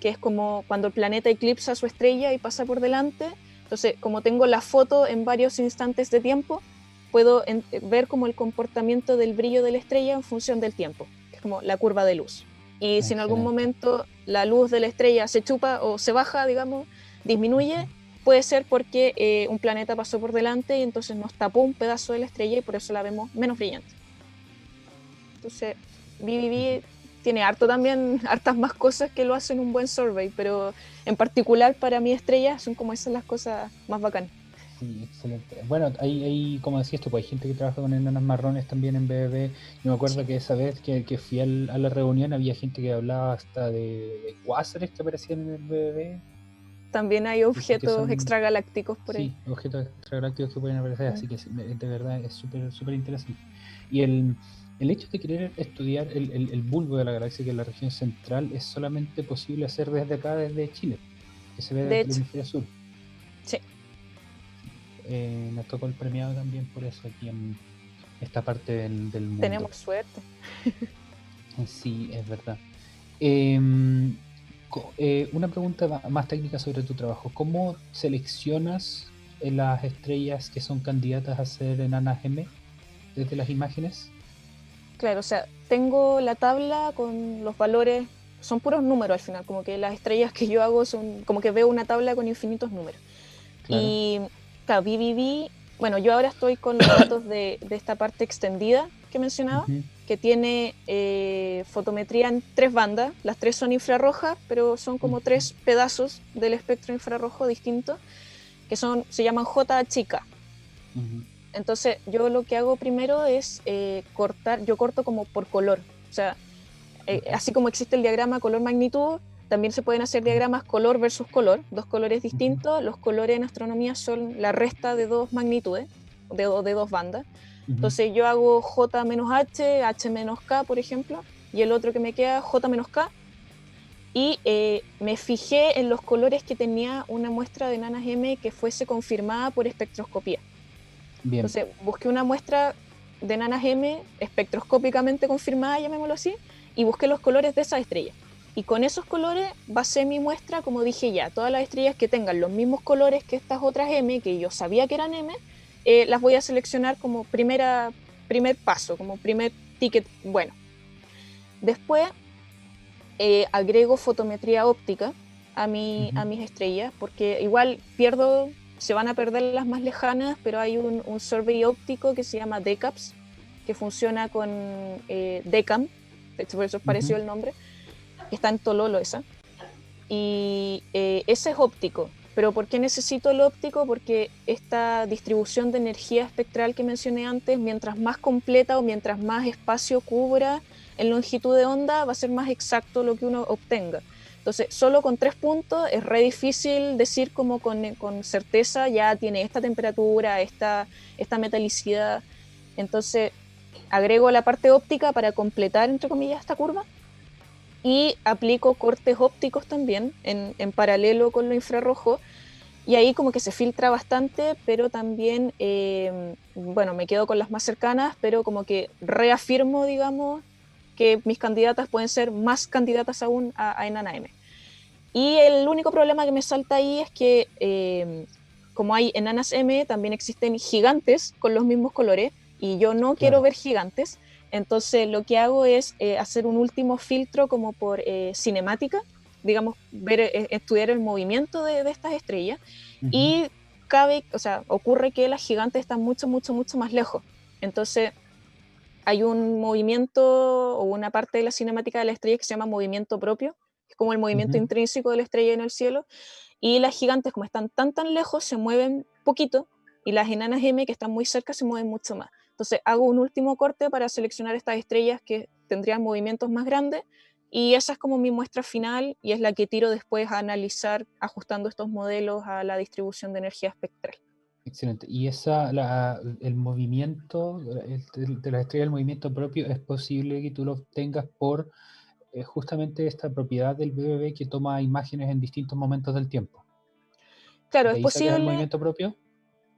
que es como cuando el planeta eclipsa su estrella y pasa por delante. Entonces, como tengo la foto en varios instantes de tiempo, puedo ver como el comportamiento del brillo de la estrella en función del tiempo, que es como la curva de luz. Y si en algún Excelente. momento la luz de la estrella se chupa o se baja, digamos, disminuye, puede ser porque un planeta pasó por delante y entonces nos tapó un pedazo de la estrella, y por eso la vemos menos brillante. Entonces, Ujú. BBB tiene harto también, hartas más cosas que lo hacen un buen survey, pero en particular para mi estrella son como esas las cosas más bacanas. Sí, excelente. Bueno, como decías tú, pues hay gente que trabaja con enanas marrones también en BBB. Yo me Sí. acuerdo que esa vez que fui a la reunión había gente que hablaba hasta de cuásares que aparecían en el BBB, También hay que objetos son, extragalácticos por ahí. sí, objetos extragalácticos que pueden aparecer, Mm. así que sí, de verdad es súper súper interesante. Y el hecho de querer estudiar el bulbo de la galaxia, que es la región central, es solamente posible hacer desde acá, desde Chile, que se ve De desde el hecho, hemisferio sur. sí, Nos tocó el premiado también por eso aquí en esta parte del mundo. tenemos suerte. Sí, es verdad. Una pregunta más técnica sobre tu trabajo. ¿Cómo seleccionas las estrellas que son candidatas a ser enanas M desde las imágenes? Claro, o sea, tengo la tabla con los valores, son puros números al final, como que las estrellas que yo hago son, como que veo una tabla con infinitos números. Claro. Y claro, BBB, bueno, yo ahora estoy con los datos de esta parte extendida, que mencionaba, Ujú. que tiene fotometría en 3 bandas. Las 3 son infrarrojas, pero son como 3 pedazos del espectro infrarrojo distintos, que se llaman JHK. Ujú. Entonces, yo lo que hago primero es yo corto como por color. O sea, así como existe el diagrama color-magnitud, también se pueden hacer diagramas color versus color, 2 colores distintos. Los colores en astronomía son la resta de 2 magnitudes, de 2 bandas. Ujú. Entonces yo hago J menos H, H menos K, por ejemplo, y el otro que me queda J menos K. Y me fijé en los colores que tenía una muestra de nanas M que fuese confirmada por espectroscopía. Bien, Entonces busqué una muestra de nanas M espectroscópicamente confirmada, llamémoslo así, y busqué los colores de esa estrella. Y con esos colores basé mi muestra, como dije ya, todas las estrellas que tengan los mismos colores que estas otras M, que yo sabía que eran M, las voy a seleccionar como primer paso, como primer ticket bueno. Después agrego fotometría óptica a mis estrellas, porque igual se van a perder las más lejanas, pero hay un survey óptico que se llama DECAPS, que funciona con DECAM, de hecho por eso es parecido el nombre, que está en Tololo esa. Y ese es óptico. Pero ¿por qué necesito el óptico? Porque esta distribución de energía espectral que mencioné antes, mientras más completa o mientras más espacio cubra en longitud de onda, va a ser más exacto lo que uno obtenga. Entonces, solo con 3 puntos es re difícil decir como con certeza ya tiene esta temperatura, esta metalicidad. Entonces, agrego la parte óptica para completar, entre comillas, esta curva y aplico cortes ópticos también en paralelo con lo infrarrojo, y ahí como que se filtra bastante, pero también, bueno, me quedo con las más cercanas, pero como que reafirmo, digamos, que mis candidatas pueden ser más candidatas aún a enana M. Y el único problema que me salta ahí es que como hay enanas M, también existen gigantes con los mismos colores, y yo no quiero claro. ver gigantes. Entonces lo que hago es hacer un último filtro como por cinemática, digamos, estudiar el movimiento de estas estrellas, Ujú. y ocurre que las gigantes están mucho, mucho, mucho más lejos. Entonces hay un movimiento o una parte de la cinemática de la estrella que se llama movimiento propio, que es como el movimiento Ujú. intrínseco de la estrella en el cielo, y las gigantes, como están tan lejos, se mueven poquito, y las enanas M, que están muy cerca, se mueven mucho más. Entonces hago un último corte para seleccionar estas estrellas que tendrían movimientos más grandes, y esa es como mi muestra final, y es la que tiro después a analizar ajustando estos modelos a la distribución de energía espectral. Excelente. Y el movimiento de la estrella, el movimiento propio, es posible que tú lo obtengas por justamente esta propiedad del BBB que toma imágenes en distintos momentos del tiempo. Claro, ¿De es ahí sacas el posible. movimiento propio?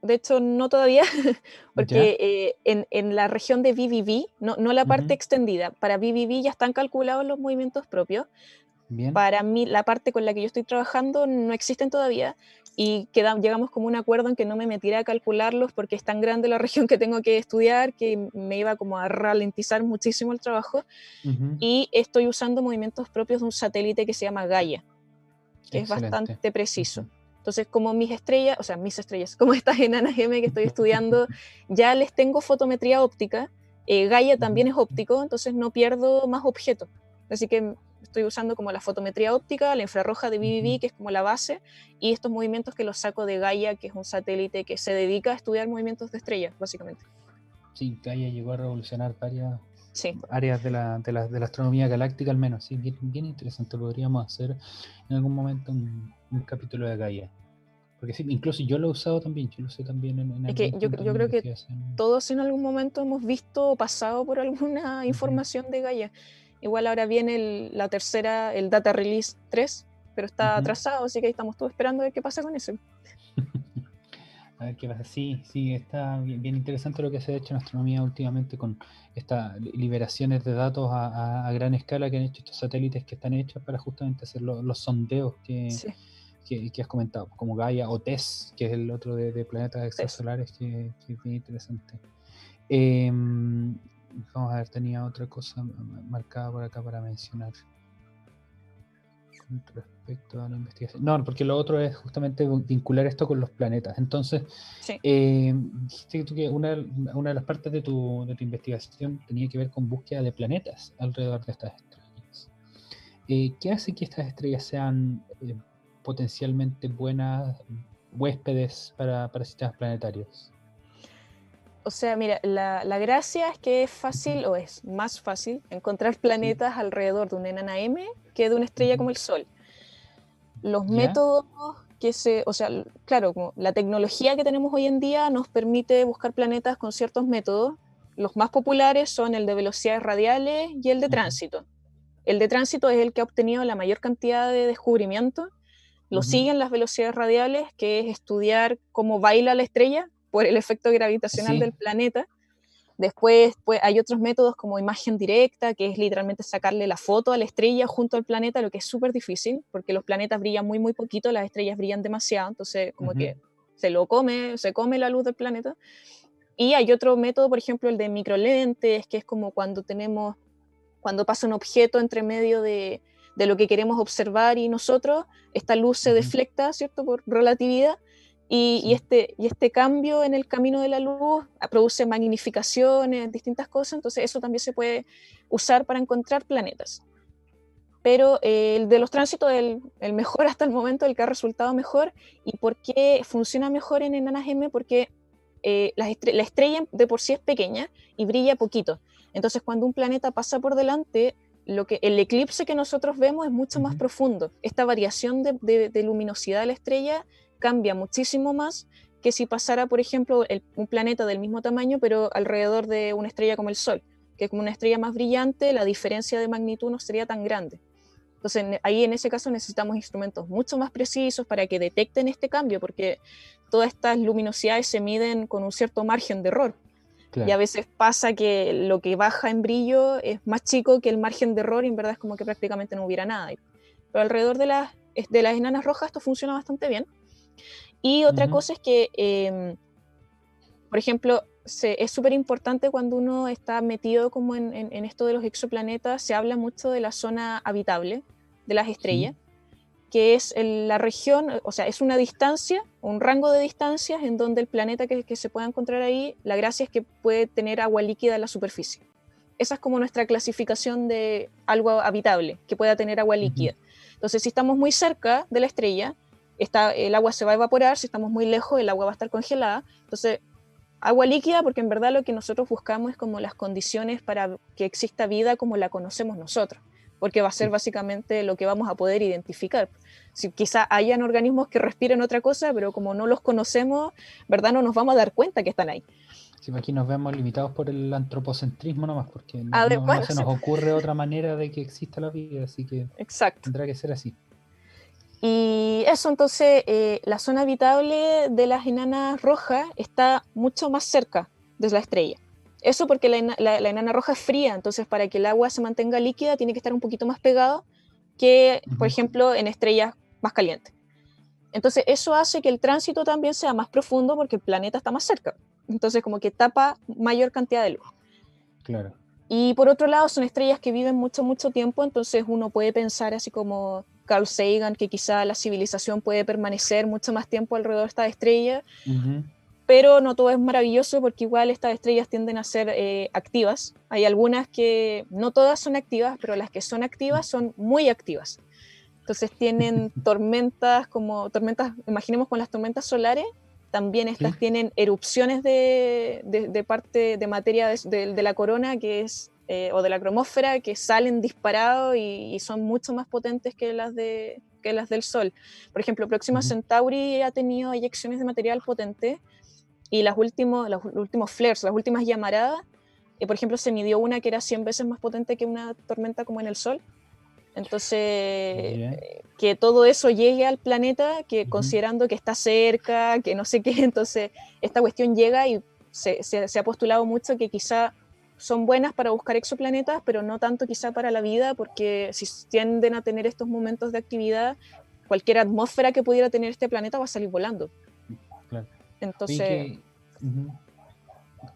De hecho, no todavía, Ya. porque en la región de VVV, no la parte Ujú. extendida, para VVV ya están calculados los movimientos propios. Bien. Para mí, la parte con la que yo estoy trabajando no existen todavía, y llegamos como un acuerdo en que no me metiera a calcularlos porque es tan grande la región que tengo que estudiar que me iba como a ralentizar muchísimo el trabajo, Ujú. y estoy usando movimientos propios de un satélite que se llama Gaia, que es Excelente. bastante preciso. Ujú. Entonces, como mis estrellas, como estas enanas M que estoy estudiando, ya les tengo fotometría óptica, Gaia Ujú. también es óptico, entonces no pierdo más objetos. Así que estoy usando como la fotometría óptica, la infrarroja de Ujú. BBB, que es como la base, y estos movimientos que los saco de Gaia, que es un satélite que se dedica a estudiar movimientos de estrellas, básicamente. Sí, Gaia llegó a revolucionar varias Sí, áreas de la astronomía galáctica, al menos. Sí, bien, bien interesante. Podríamos hacer en algún momento un capítulo de Gaia. Porque sí, incluso yo lo he usado también, yo lo usé también en es que algún punto de yo mi creo que investigación. todos en algún momento hemos visto o pasado por alguna Ujú. información de Gaia. Igual ahora viene la tercera, el Data Release 3, pero está Ujú. atrasado, así que ahí estamos todos esperando a ver qué pasa con eso. A ver qué pasa. Sí, sí, está bien, bien interesante lo que se ha hecho en astronomía últimamente con estas liberaciones de datos a gran escala que han hecho estos satélites que están hechos para justamente hacer los sondeos Sí, que has comentado, como Gaia o TESS, que es el otro de planetas eso. extrasolares, que es bien interesante. Vamos a ver, tenía otra cosa marcada por acá para mencionar. Respecto a la investigación. No, porque lo otro es justamente vincular esto con los planetas. Entonces, Sí. dijiste tú que una de las partes de tu investigación tenía que ver con búsqueda de planetas alrededor de estas estrellas. ¿Qué hace que estas estrellas sean potencialmente buenas huéspedes para sistemas planetarios? O sea, mira, la gracia es que es fácil, o es más fácil, encontrar planetas alrededor de un enana M que de una estrella como el Sol. Los ¿Ya? métodos o sea, claro, como la tecnología que tenemos hoy en día nos permite buscar planetas con ciertos métodos. Los más populares son el de velocidades radiales y el de tránsito. El de tránsito es el que ha obtenido la mayor cantidad de descubrimientos. Lo siguen las velocidades radiales, que es estudiar cómo baila la estrella por el efecto gravitacional del Sí. planeta. Después pues, hay otros métodos como imagen directa, que es literalmente sacarle la foto a la estrella junto al planeta, lo que es súper difícil, porque los planetas brillan muy, muy poquito, las estrellas brillan demasiado, entonces como que se come la luz del planeta. Y hay otro método, por ejemplo, el de microlentes, que es como cuando pasa un objeto entre medio de lo que queremos observar y nosotros, esta luz se deflecta, ¿cierto? Por relatividad, Sí. y este cambio en el camino de la luz produce magnificaciones, distintas cosas, entonces eso también se puede usar para encontrar planetas. Pero el de los tránsitos es el mejor hasta el momento, el que ha resultado mejor. ¿Y por qué funciona mejor en enanas M? Porque la estrella de por sí es pequeña y brilla poquito. Entonces, cuando un planeta pasa por delante, el eclipse que nosotros vemos es mucho más profundo. Esta variación de luminosidad de la estrella cambia muchísimo más que si pasara, por ejemplo, un planeta del mismo tamaño, pero alrededor de una estrella como el Sol, que es como una estrella más brillante, la diferencia de magnitud no sería tan grande. Entonces, ahí en ese caso necesitamos instrumentos mucho más precisos para que detecten este cambio, porque todas estas luminosidades se miden con un cierto margen de error. Y a Claro. veces pasa que lo que baja en brillo es más chico que el margen de error y en verdad es como que prácticamente no hubiera nada. Pero alrededor de las enanas rojas esto funciona bastante bien. Y otra cosa es que, por ejemplo, es súper importante cuando uno está metido como en esto de los exoplanetas, se habla mucho de la zona habitable de las estrellas, que es la región, o sea, es una distancia, un rango de distancias en donde el planeta que se pueda encontrar ahí, la gracia es que puede tener agua líquida en la superficie. Esa es como nuestra clasificación de algo habitable, que pueda tener agua líquida. Entonces, si estamos muy cerca de la estrella, el agua se va a evaporar, si estamos muy lejos, el agua va a estar congelada. Entonces, agua líquida, porque en verdad lo que nosotros buscamos es como las condiciones para que exista vida como la conocemos nosotros, porque va a ser básicamente lo que vamos a poder identificar. Si quizá hayan organismos que respiren otra cosa, pero como no los conocemos, ¿verdad? No nos vamos a dar cuenta que están ahí. Sí, aquí nos vemos limitados por el antropocentrismo nomás, porque no Bueno, se nos ocurre otra manera de que exista la vida, así que exacto. tendrá que ser así. Y eso, entonces, la zona habitable de las enanas rojas está mucho más cerca de la estrella. Eso porque la enana roja es fría, entonces para que el agua se mantenga líquida tiene que estar un poquito más pegado que, por ejemplo, en estrellas más calientes. Entonces eso hace que el tránsito también sea más profundo porque el planeta está más cerca. Entonces como que tapa mayor cantidad de luz. Claro. Y por otro lado son estrellas que viven mucho, mucho tiempo, entonces uno puede pensar así como Carl Sagan, que quizá la civilización puede permanecer mucho más tiempo alrededor de esta estrella, pero no todo es maravilloso porque igual estas estrellas tienden a ser activas. Hay algunas que no todas son activas, pero las que son activas son muy activas. Entonces tienen imaginemos con las tormentas solares, también estas tienen erupciones de parte de materia de la corona que es, o de la cromósfera, que salen disparados y son mucho más potentes que las del Sol. Por ejemplo, Próxima Centauri ha tenido eyecciones de material potente y los últimos flares, las últimas llamaradas, por ejemplo, se midió una que era 100 veces más potente que una tormenta como en el Sol. Entonces, que todo eso llegue al planeta, que considerando que está cerca, que no sé qué, entonces esta cuestión llega y se ha postulado mucho que quizá son buenas para buscar exoplanetas, pero no tanto quizá para la vida, porque si tienden a tener estos momentos de actividad, cualquier atmósfera que pudiera tener este planeta va a salir volando. Claro. Entonces...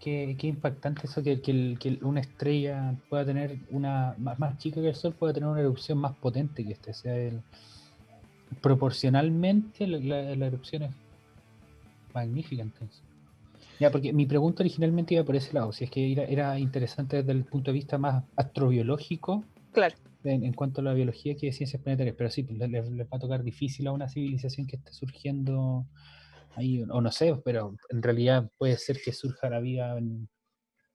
qué impactante eso que una estrella pueda tener más chica que el Sol, pueda tener una erupción más potente que este. Sea proporcionalmente la erupción es magnífica entonces. Ya, porque mi pregunta originalmente iba por ese lado, si es que era interesante desde el punto de vista más astrobiológico, Claro. en cuanto a la biología que de ciencias planetarias, pero sí, pues, les va a tocar difícil a una civilización que esté surgiendo ahí, o no sé, pero en realidad puede ser que surja la vida en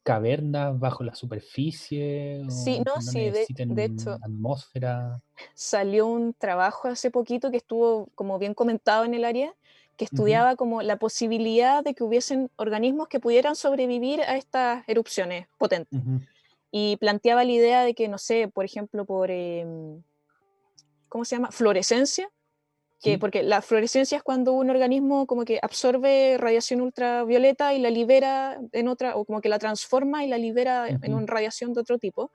cavernas bajo la superficie, Sí, o no, que no sí, de necesiten hecho, atmósfera. salió un trabajo hace poquito que estuvo como bien comentado en el área, que Ujú, estudiaba como la posibilidad de que hubiesen organismos que pudieran sobrevivir a estas erupciones potentes. ujú, Y planteaba la idea de que, no sé, por ejemplo, ¿cómo se llama? Fluorescencia, sí, porque la fluorescencia es cuando un organismo como que absorbe radiación ultravioleta y la libera en otra, o como que la transforma y la libera en ujú, una radiación de otro tipo.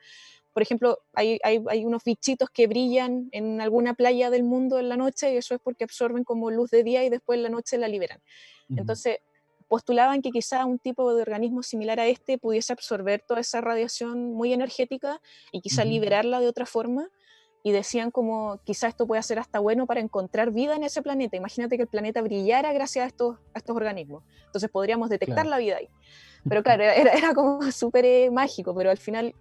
Por ejemplo, hay unos bichitos que brillan en alguna playa del mundo en la noche y eso es porque absorben como luz de día y después en la noche la liberan. ujú, Entonces, postulaban que quizá un tipo de organismo similar a este pudiese absorber toda esa radiación muy energética y quizá ujú, liberarla de otra forma. Y decían como quizá esto puede ser hasta bueno para encontrar vida en ese planeta. Imagínate que el planeta brillara gracias a estos organismos. Entonces podríamos detectar claro. la vida ahí. Pero claro, era como súper mágico, pero al final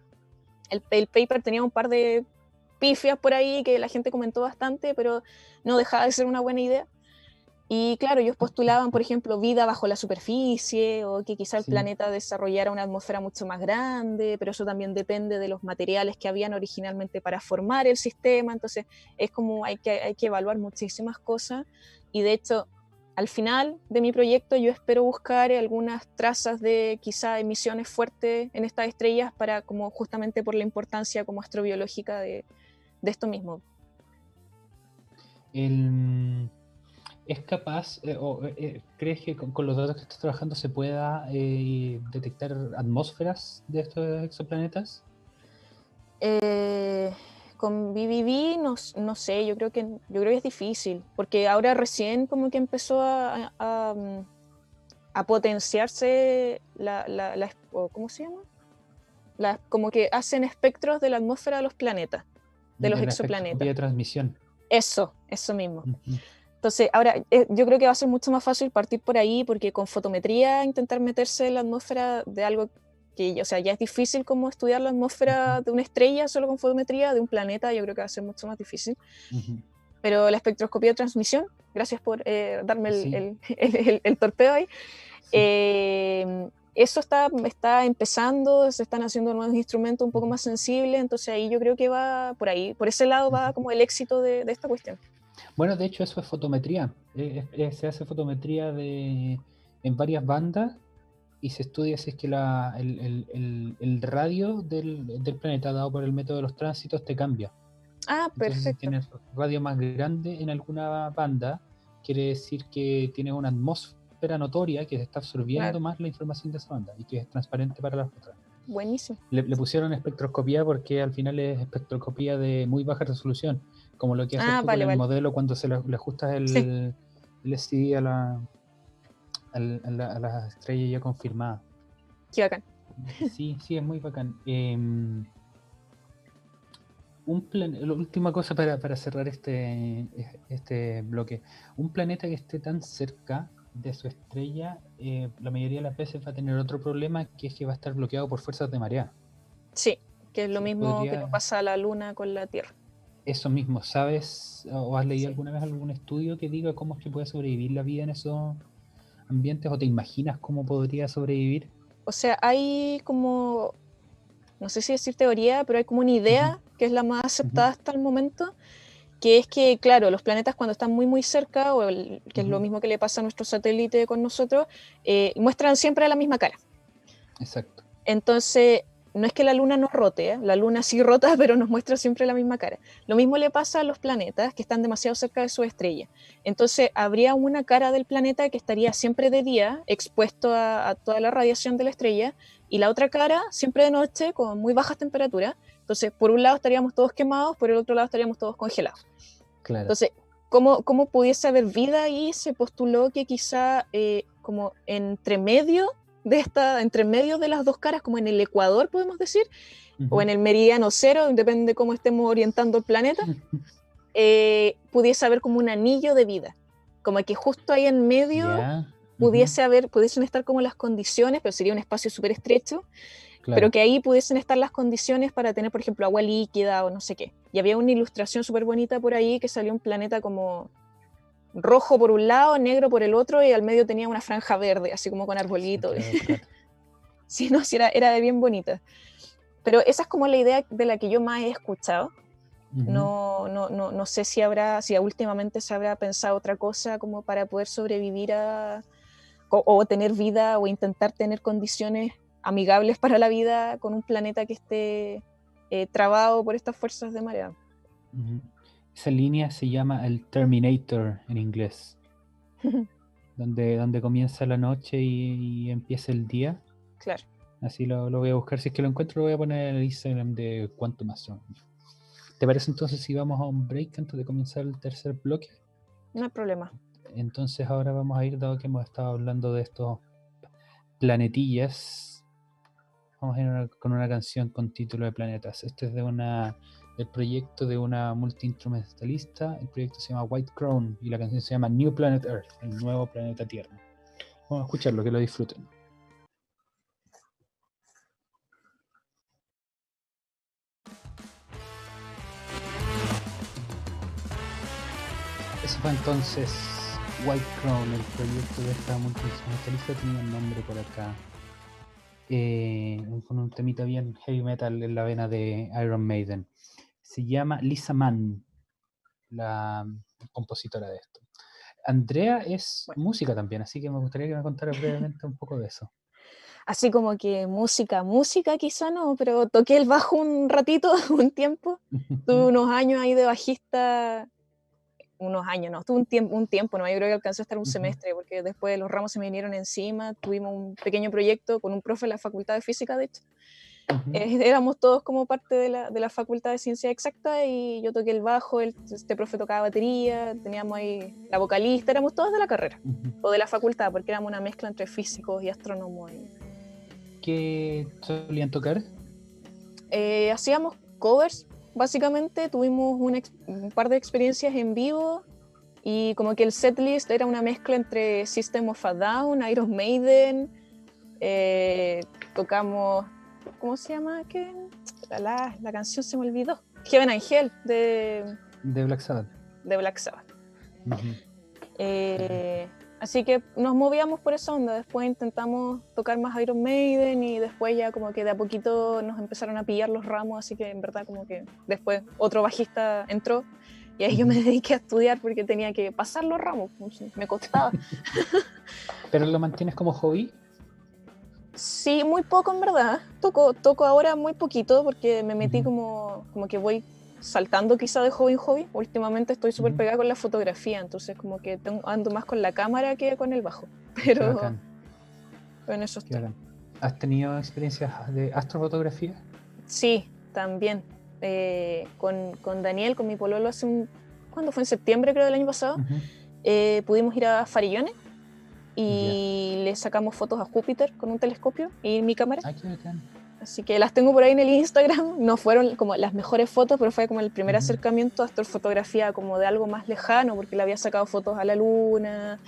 el paper tenía un par de pifias por ahí que la gente comentó bastante, pero no dejaba de ser una buena idea. Y claro, ellos postulaban, por ejemplo, vida bajo la superficie o que quizá el Sí. planeta desarrollara una atmósfera mucho más grande, pero eso también depende de los materiales que habían originalmente para formar el sistema. Entonces, es como hay que evaluar muchísimas cosas. Y de hecho, al final de mi proyecto, yo espero buscar algunas trazas de quizá emisiones fuertes en estas estrellas para, como justamente por la importancia como astrobiológica de esto mismo. El, ¿Es capaz, crees que con los datos que estás trabajando se pueda detectar atmósferas de estos exoplanetas? Eh, con BBB no sé, yo creo que es difícil, porque ahora recién como que empezó a potenciarse ¿cómo se llama? Como que hacen espectros de la atmósfera de los planetas, de los En la espectroscopía exoplanetas. de transmisión. Eso mismo. Ujú. Entonces, ahora yo creo que va a ser mucho más fácil partir por ahí, porque con fotometría intentar meterse en la atmósfera de algo que, o sea, ya es difícil como estudiar la atmósfera de una estrella solo con fotometría, de un planeta, yo creo que va a ser mucho más difícil. Ujú. Pero la espectroscopía de transmisión, gracias por darme Sí, el torpeo ahí, sí. eso está empezando, se están haciendo nuevos instrumentos un poco Ujú, más sensibles, entonces ahí yo creo que va por ahí, por ese lado va ujú. como el éxito de esta cuestión. Bueno, de hecho eso es fotometría. Se hace fotometría en varias bandas y se estudia si es que el radio del planeta dado por el método de los tránsitos te cambia. Ah, Entonces, si perfecto. tienes radio más grande en alguna banda, quiere decir que tiene una atmósfera notoria que se está absorbiendo Claro, más la información de esa banda y que es transparente para las otras. buenísimo. Le pusieron espectroscopía porque al final es espectroscopía de muy baja resolución, como lo que haces Ah, tú con vale, el vale. modelo cuando le ajustas Sí, el SI a la estrella ya confirmada. qué bacán. Sí, sí, es muy bacán. La última cosa para cerrar este bloque. Un planeta que esté tan cerca de su estrella, la mayoría de las veces va a tener otro problema, que es que va a estar bloqueado por fuerzas de marea. Sí, que es lo Sí, mismo que le pasa a la Luna con la Tierra. eso mismo, ¿sabes o has leído Sí. alguna vez algún estudio que diga cómo es que puede sobrevivir la vida en esos ambientes o te imaginas cómo podría sobrevivir? O sea, hay como, no sé si decir teoría, pero hay como una Ujú, idea que es la más ujú, aceptada hasta el momento, que es que, claro, los planetas cuando están muy, muy cerca, que es lo ujú, mismo que le pasa a nuestro satélite con nosotros, muestran siempre la misma cara. exacto. Entonces, no es que la luna nos rote, ¿eh? La luna sí rota, pero nos muestra siempre la misma cara. Lo mismo le pasa a los planetas que están demasiado cerca de su estrella. Entonces, habría una cara del planeta que estaría siempre de día, expuesto a toda la radiación de la estrella, y la otra cara siempre de noche, con muy bajas temperaturas. Entonces, por un lado estaríamos todos quemados, por el otro lado estaríamos todos congelados. Claro. Entonces, ¿cómo pudiese haber vida ahí? Se postuló que quizá como entre medio de esta, entre medio de las dos caras, como en el ecuador, podemos decir, o en Ujú. el meridiano cero, depende de cómo estemos orientando el planeta, pudiese haber como un anillo de vida. Como que justo ahí en medio Ya. Ujú. pudiesen estar como las condiciones, pero sería un espacio súper estrecho, pero Claro. que ahí pudiesen estar las condiciones para tener, por ejemplo, agua líquida o no sé qué. Y había una ilustración súper bonita por ahí que salió un planeta como rojo por un lado, negro por el otro, y al medio tenía una franja verde, así como con Sí, arbolitos. quiero buscar. Sí, no, sí, era bien bonita. Pero esa es como la idea de la que yo más he escuchado. Ujú. No sé si últimamente se habrá pensado otra cosa como para poder sobrevivir o tener vida o intentar tener condiciones amigables para la vida con un planeta que esté trabado por estas fuerzas de marea. Ujú. Esa línea se llama el Terminator en inglés, donde comienza la noche y empieza el día. Claro, Así lo voy a buscar. Si es que lo encuentro, lo voy a poner en el Instagram de Quantum Astronomy. ¿Te parece entonces si vamos a un break antes de comenzar el tercer bloque? no hay problema. Entonces ahora vamos a ir, dado que hemos estado hablando de estos planetillas, vamos a ir con una canción con título de Planetas. Este es del proyecto de una multiinstrumentalista. El proyecto se llama White Crown y la canción se llama New Planet Earth, el nuevo planeta Tierra. Vamos a escucharlo, que lo disfruten. Eso fue entonces White Crown, el proyecto de esta multiinstrumentalista. Tenía un nombre por acá, con un temita bien heavy metal en la vena de Iron Maiden. Se llama Lisa Mann, la compositora de esto. Andrea es Bueno, música también, así que me gustaría que me contara brevemente un poco de eso. así como que música quizá no, pero toqué el bajo un ratito, un tiempo. Tuve unos años ahí de bajista, unos años, no, tuve un tiempo, no, yo creo que alcancé a estar un semestre, porque después los ramos se me vinieron encima, tuvimos un pequeño proyecto con un profe en la Facultad de Física, de hecho. Éramos todos como parte de la Facultad de Ciencia Exacta y yo toqué el bajo, este profe tocaba batería, teníamos ahí la vocalista, éramos todos de la carrera, o de la facultad, porque éramos una mezcla entre físicos y astrónomos. ¿Qué solían tocar? Hacíamos covers, básicamente, tuvimos un par de experiencias en vivo y como que el setlist era una mezcla entre System of a Down, Iron Maiden, tocamos, ¿cómo se llama? ¿Qué? La canción se me olvidó. Heaven and Hell De Black Sabbath. de Black Sabbath. Ujú. Así que nos movíamos por esa onda. Después intentamos tocar más Iron Maiden y después ya como que de a poquito nos empezaron a pillar los ramos, así que en verdad como que después otro bajista entró y ahí yo me dediqué a estudiar porque tenía que pasar los ramos, me costaba. ¿Pero lo mantienes como hobby? Sí, muy poco en verdad. Toco ahora muy poquito porque me metí Ujú. como que voy saltando quizá de hobby en hobby. Últimamente estoy súper Ujú. pegada con la fotografía, entonces como que ando más con la cámara que con el bajo. Qué Pero bacán, en eso qué estoy. bacán. ¿Has tenido experiencias de astrofotografía? Sí, también. Con Daniel, con mi pololo, ¿cuándo fue? En septiembre creo del año pasado. Ujú. Pudimos ir a Farellones Ya. y le sacamos fotos a Júpiter con un telescopio y mi cámara. Ah, qué bacán. Así que las tengo por ahí en el Instagram. No fueron como las mejores fotos, pero fue como el primer Ujú. acercamiento a astrofotografía como de algo más lejano, porque le había sacado fotos a la luna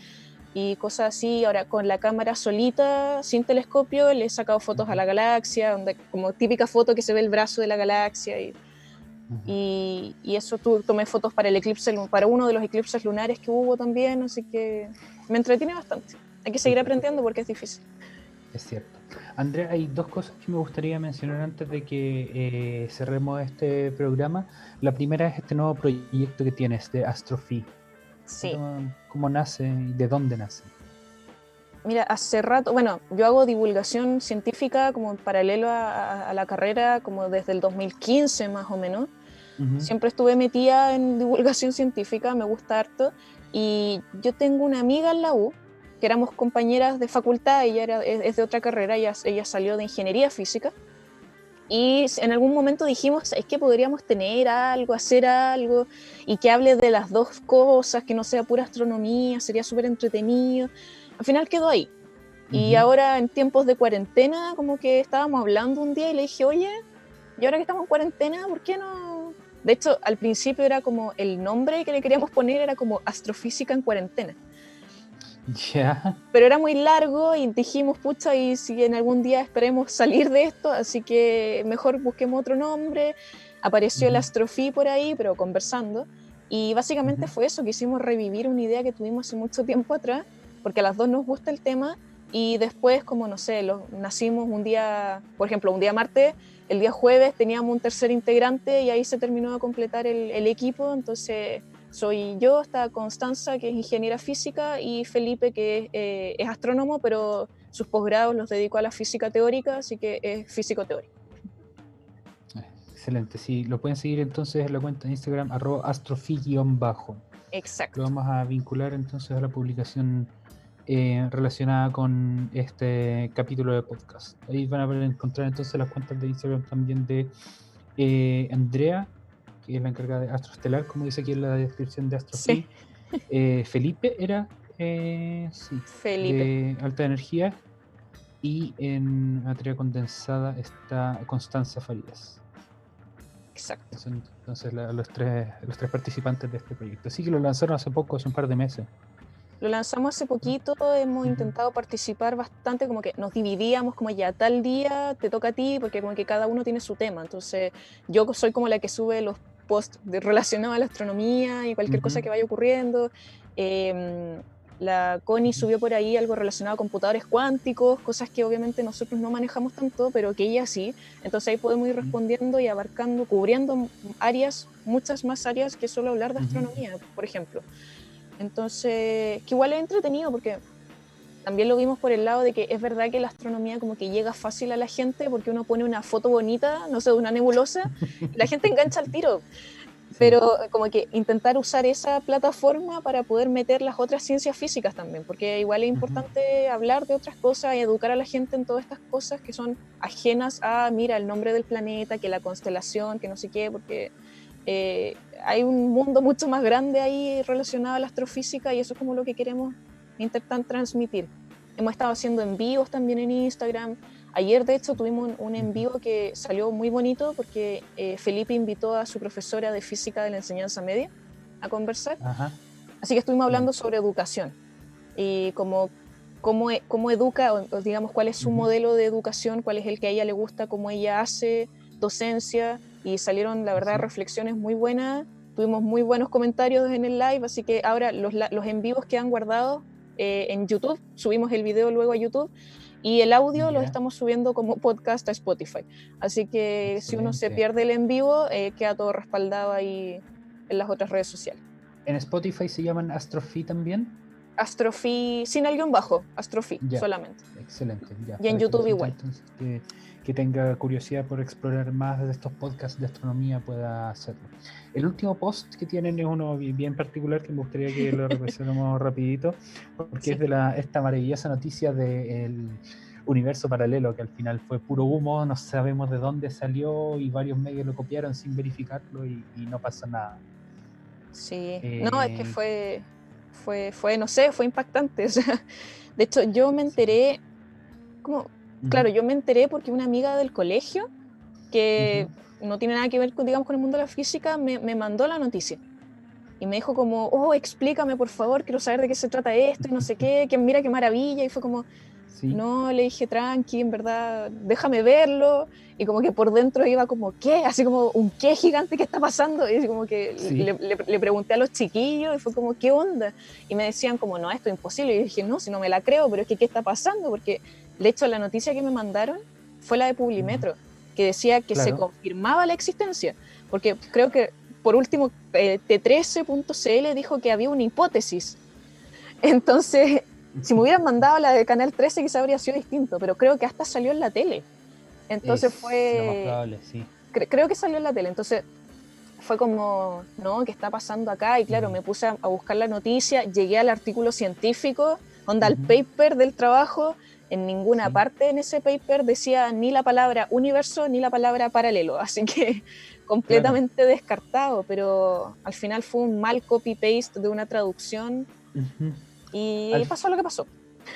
y cosas así. Ahora con la cámara solita, sin telescopio, le he sacado fotos a la galaxia, donde, como típica foto que se ve el brazo de la galaxia. Ujú. Y eso tomé fotos para para uno de los eclipses lunares que hubo también, así que me entretiene bastante. Hay que seguir Súper. aprendiendo porque es difícil. Es cierto. Andrea, hay dos cosas que me gustaría mencionar antes de que cerremos este programa. La primera es este nuevo proyecto que tienes de Astrophi. Sí. ¿Cómo nace y de dónde nace? Mira, hace rato, bueno, yo hago divulgación científica como en paralelo a la carrera, como desde el 2015 más o menos. Ujú. Siempre estuve metida en divulgación científica, me gusta harto. Y yo tengo una amiga en la U, que éramos compañeras de facultad, es de otra carrera, ella salió de ingeniería física. Y en algún momento dijimos, es que podríamos tener algo, hacer algo, y que hable de las dos cosas, que no sea pura astronomía, sería súper entretenido. Al final quedó ahí. Y ahora en tiempos de cuarentena, como que estábamos hablando un día y le dije, oye, y ahora que estamos en cuarentena, ¿por qué no? De hecho, al principio era como el nombre que le queríamos poner era como Astrofísica en Cuarentena. Ya. Pero era muy largo y dijimos, pucha, y si en algún día esperemos salir de esto, así que mejor busquemos otro nombre. Apareció el Astrofí por ahí, pero conversando. Y básicamente fue eso, quisimos revivir una idea que tuvimos hace mucho tiempo atrás, porque a las dos nos gusta el tema. Y después, como no sé, nacimos un día, por ejemplo, un día martes, el día jueves teníamos un tercer integrante y ahí se terminó de completar el equipo. Entonces soy yo, está Constanza, que es ingeniera física, y Felipe, que es astrónomo, pero sus posgrados los dedicó a la física teórica, así que es físico teórico. Excelente, sí, lo pueden seguir entonces en la cuenta de Instagram @astrofi_bajo. Exacto. Lo vamos a vincular entonces a la publicación relacionada con este capítulo de podcast. Ahí van a poder encontrar entonces las cuentas de Instagram también de Andrea, que es la encargada de Astroestelar, como dice aquí en la descripción de Astrofi. Sí. Felipe era sí, Felipe. de alta energía, y en materia condensada está Constanza Farías. Exacto. Son entonces los tres participantes de este proyecto. Así que lo lanzaron hace poco, hace un par de meses. Lo lanzamos hace poquito, hemos intentado participar bastante, como que nos dividíamos, como ya tal día te toca a ti, porque como que cada uno tiene su tema. Entonces yo soy como la que sube los posts relacionados a la astronomía y cualquier cosa que vaya ocurriendo. La Connie subió por ahí algo relacionado a computadores cuánticos, cosas que obviamente nosotros no manejamos tanto, pero que ella sí. Entonces ahí podemos ir respondiendo y abarcando, cubriendo áreas, muchas más áreas que solo hablar de astronomía, por ejemplo. Entonces, que igual es entretenido porque también lo vimos por el lado de que es verdad que la astronomía como que llega fácil a la gente porque uno pone una foto bonita, no sé, de una nebulosa, y la gente engancha al tiro. Sí. Pero como que intentar usar esa plataforma para poder meter las otras ciencias físicas también, porque igual es importante hablar de otras cosas y educar a la gente en todas estas cosas que son ajenas a, mira, el nombre del planeta, que la constelación, que no sé qué, porque hay un mundo mucho más grande ahí relacionado a la astrofísica y eso es como lo que queremos intentar transmitir. Hemos estado haciendo en vivos también en Instagram. Ayer, de hecho, tuvimos un en vivo que salió muy bonito porque Felipe invitó a su profesora de física de la enseñanza media a conversar. Así que estuvimos hablando sobre educación y cómo educa, o digamos, cuál es su modelo de educación, cuál es el que a ella le gusta, cómo ella hace docencia, y salieron, la verdad, reflexiones muy buenas. Tuvimos muy buenos comentarios en el live, así que ahora los en vivos quedan guardados en YouTube, subimos el video luego a YouTube, y el audio lo estamos subiendo como podcast a Spotify. Así que si uno se pierde el en vivo, queda todo respaldado ahí en las otras redes sociales. ¿En Spotify se llaman Astrofi también? Astrofi, sin el guión bajo, Astrofi solamente. Excelente. Ya, y en YouTube igual. Entonces, que tenga curiosidad por explorar más de estos podcasts de astronomía pueda hacerlo. El último post que tienen es uno bien particular que me gustaría que lo repasáramos rapidito, porque es de esta maravillosa noticia del universo paralelo, que al final fue puro humo, no sabemos de dónde salió y varios medios lo copiaron sin verificarlo y no pasa nada. Sí, no, es que fue, no sé, fue impactante. O sea, de hecho, yo me enteré, claro, yo me enteré porque una amiga del colegio, que no tiene nada que ver con, digamos, con el mundo de la física, me mandó la noticia. Y me dijo como, oh, explícame, por favor, quiero saber de qué se trata esto, y no sé qué, que mira qué maravilla. Y fue como, no, le dije, tranqui, en verdad, déjame verlo. Y como que por dentro iba como, ¿qué? Así como, ¿un qué gigante que está pasando? Y como que le pregunté a los chiquillos y fue como, ¿qué onda? Y me decían como, no, esto es imposible. Y yo dije, no, si no me la creo, pero es que, ¿qué está pasando? Porque, de hecho, la noticia que me mandaron fue la de Publimetro, que decía que se confirmaba la existencia. Porque creo que, por último, T13.cl dijo que había una hipótesis. Entonces, si me hubieran mandado la de Canal 13 quizá habría sido distinto, pero creo que hasta salió en la tele. Entonces fue... Lo más probable, sí. Creo que salió en la tele, entonces fue como, ¿no? ¿Qué está pasando acá? Y claro, me puse a buscar la noticia, llegué al artículo científico, al paper del trabajo. En ninguna parte en ese paper decía ni la palabra universo ni la palabra paralelo, así que completamente descartado, pero al final fue un mal copy-paste de una traducción. Y pasó lo que pasó.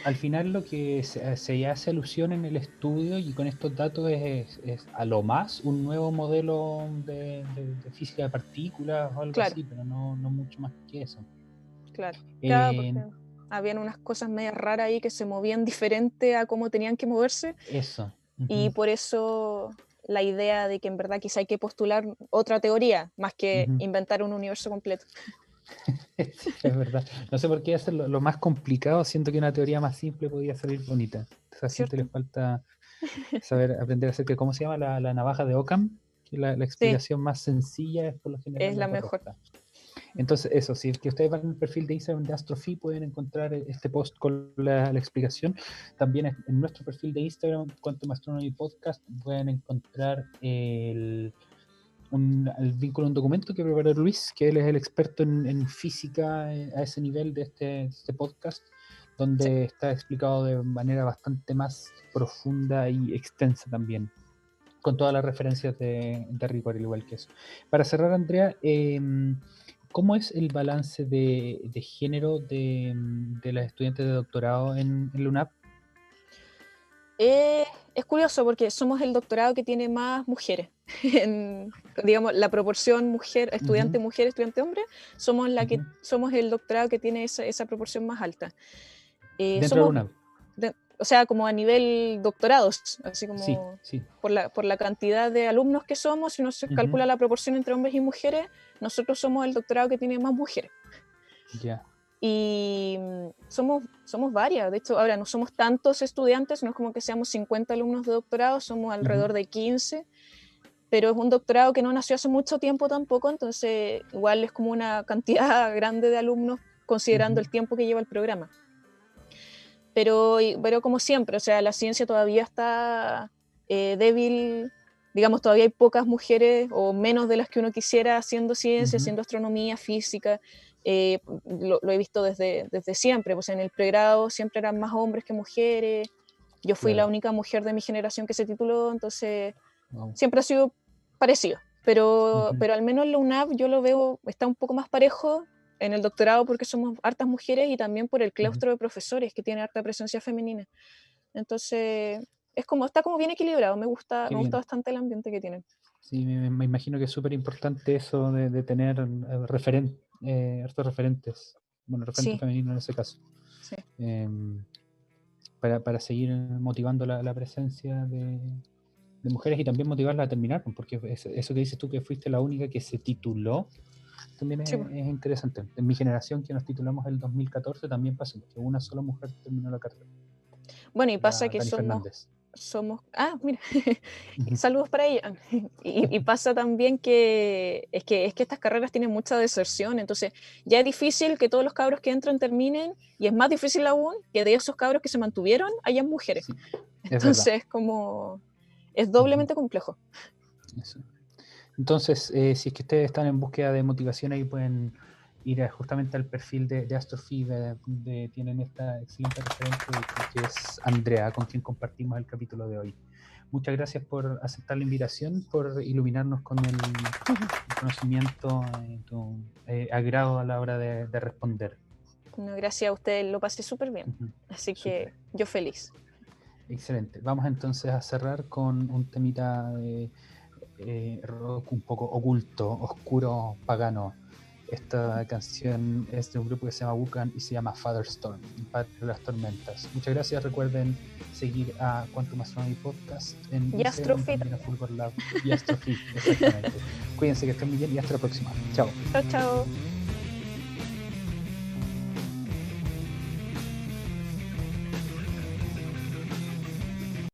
Al final lo que se hace alusión en el estudio y con estos datos es a lo más un nuevo modelo de física de partículas o algo Claro, así, pero no mucho más que eso. claro. Claro, Eh, porque habían unas cosas medias raras ahí que se movían diferente a cómo tenían que moverse, eso. y Ujú, por eso la idea de que en verdad quizá hay que postular otra teoría más que ujú. inventar un universo completo. Sí, es verdad. No sé por qué hacer lo más complicado, siento que una teoría más simple podría salir bonita. A esa gente le ¿Cierto? falta saber aprender acerca de cómo se llama la navaja de Occam, que la Sí, explicación más sencilla es por lo es general la la mejor. correcta. Entonces, eso, si es que ustedes van al perfil de Instagram de Astrofi, pueden encontrar este post con la explicación. También en nuestro perfil de Instagram, Quantum Astronomy Podcast, pueden encontrar el vínculo a un documento que preparó Luis, que él es el experto en física a ese nivel de este podcast, Sí. donde está explicado de manera bastante más profunda y extensa también, con todas las referencias de rigor, al igual que eso. Para cerrar, Andrea, ¿cómo es el balance de género de las estudiantes de doctorado en la UNAP? Es curioso porque somos el doctorado que tiene más mujeres. Digamos, la proporción mujer, Ujú, estudiante hombre, ujú. somos el doctorado que tiene esa proporción más alta. Dentro de la Somos, UNAP, o sea, como a nivel doctorados, así sí, como sí. por la cantidad de alumnos que somos, si uno se Ujú, calcula la proporción entre hombres y mujeres, nosotros somos el doctorado que tiene más mujeres. ya. Y somos varias, de hecho ahora no somos tantos estudiantes, no es como que seamos 50 alumnos de doctorado, somos Ujú, alrededor de 15, pero es un doctorado que no nació hace mucho tiempo tampoco, entonces igual es como una cantidad grande de alumnos considerando ujú, el tiempo que lleva el programa. Pero como siempre, o sea, la ciencia todavía está débil, digamos, todavía hay pocas mujeres o menos de las que uno quisiera haciendo ciencia, ujú. haciendo astronomía, física. Lo he visto desde siempre, pues en el pregrado siempre eran más hombres que mujeres. Yo fui la Claro. única mujer de mi generación que se tituló, entonces Wow. siempre ha sido parecido. Ujú, Pero al menos en la UNAP yo lo veo, está un poco más parejo en el doctorado porque somos hartas mujeres y también por el ujú. claustro de profesores que tiene harta presencia femenina. Entonces, está como bien equilibrado, Qué me gusta bien. bastante el ambiente que tienen. Sí, me imagino que es súper importante eso de tener hartos referentes, bueno, referente Sí, femenino en ese caso, sí. em, para seguir motivando la presencia de mujeres y también motivarlas a terminar, pues, porque eso que dices tú que fuiste la única que se tituló, también Sí, pues. es interesante. En mi generación que nos titulamos el 2014 también pasó, que una sola mujer terminó la carrera, Bueno, y pasa la que Dani Fernández. mira, Ujú, saludos para ella. Y pasa también es que estas carreras tienen mucha deserción, entonces ya es difícil que todos los cabros que entran terminen, y es más difícil aún que de esos cabros que se mantuvieron hayan mujeres. sí, es verdad. Entonces, como es Ujú, doblemente complejo. eso. Entonces, si es que ustedes están en búsqueda de motivación, ahí pueden ir justamente al perfil de Astrophi, donde tienen esta excelente referente que es Andrea, con quien compartimos el capítulo de hoy. Muchas gracias por aceptar la invitación, por iluminarnos con el conocimiento, tu agrado a la hora de responder. No, gracias a ustedes, lo pasé súper bien. Ujú, Así súper. que yo feliz. Excelente. Vamos entonces a cerrar con un temita de rock un poco oculto, oscuro, pagano. Esta canción es de un grupo que se llama Wukan y se llama Father Storm, Padre de las Tormentas. Muchas gracias. Recuerden seguir a Quantum Astronomy Podcast en Y Instagram, Astrofit. también a Fulgor Lab y Astrofit, exactamente. Cuídense, que estén muy bien y hasta la próxima. Chao. Chao, chao.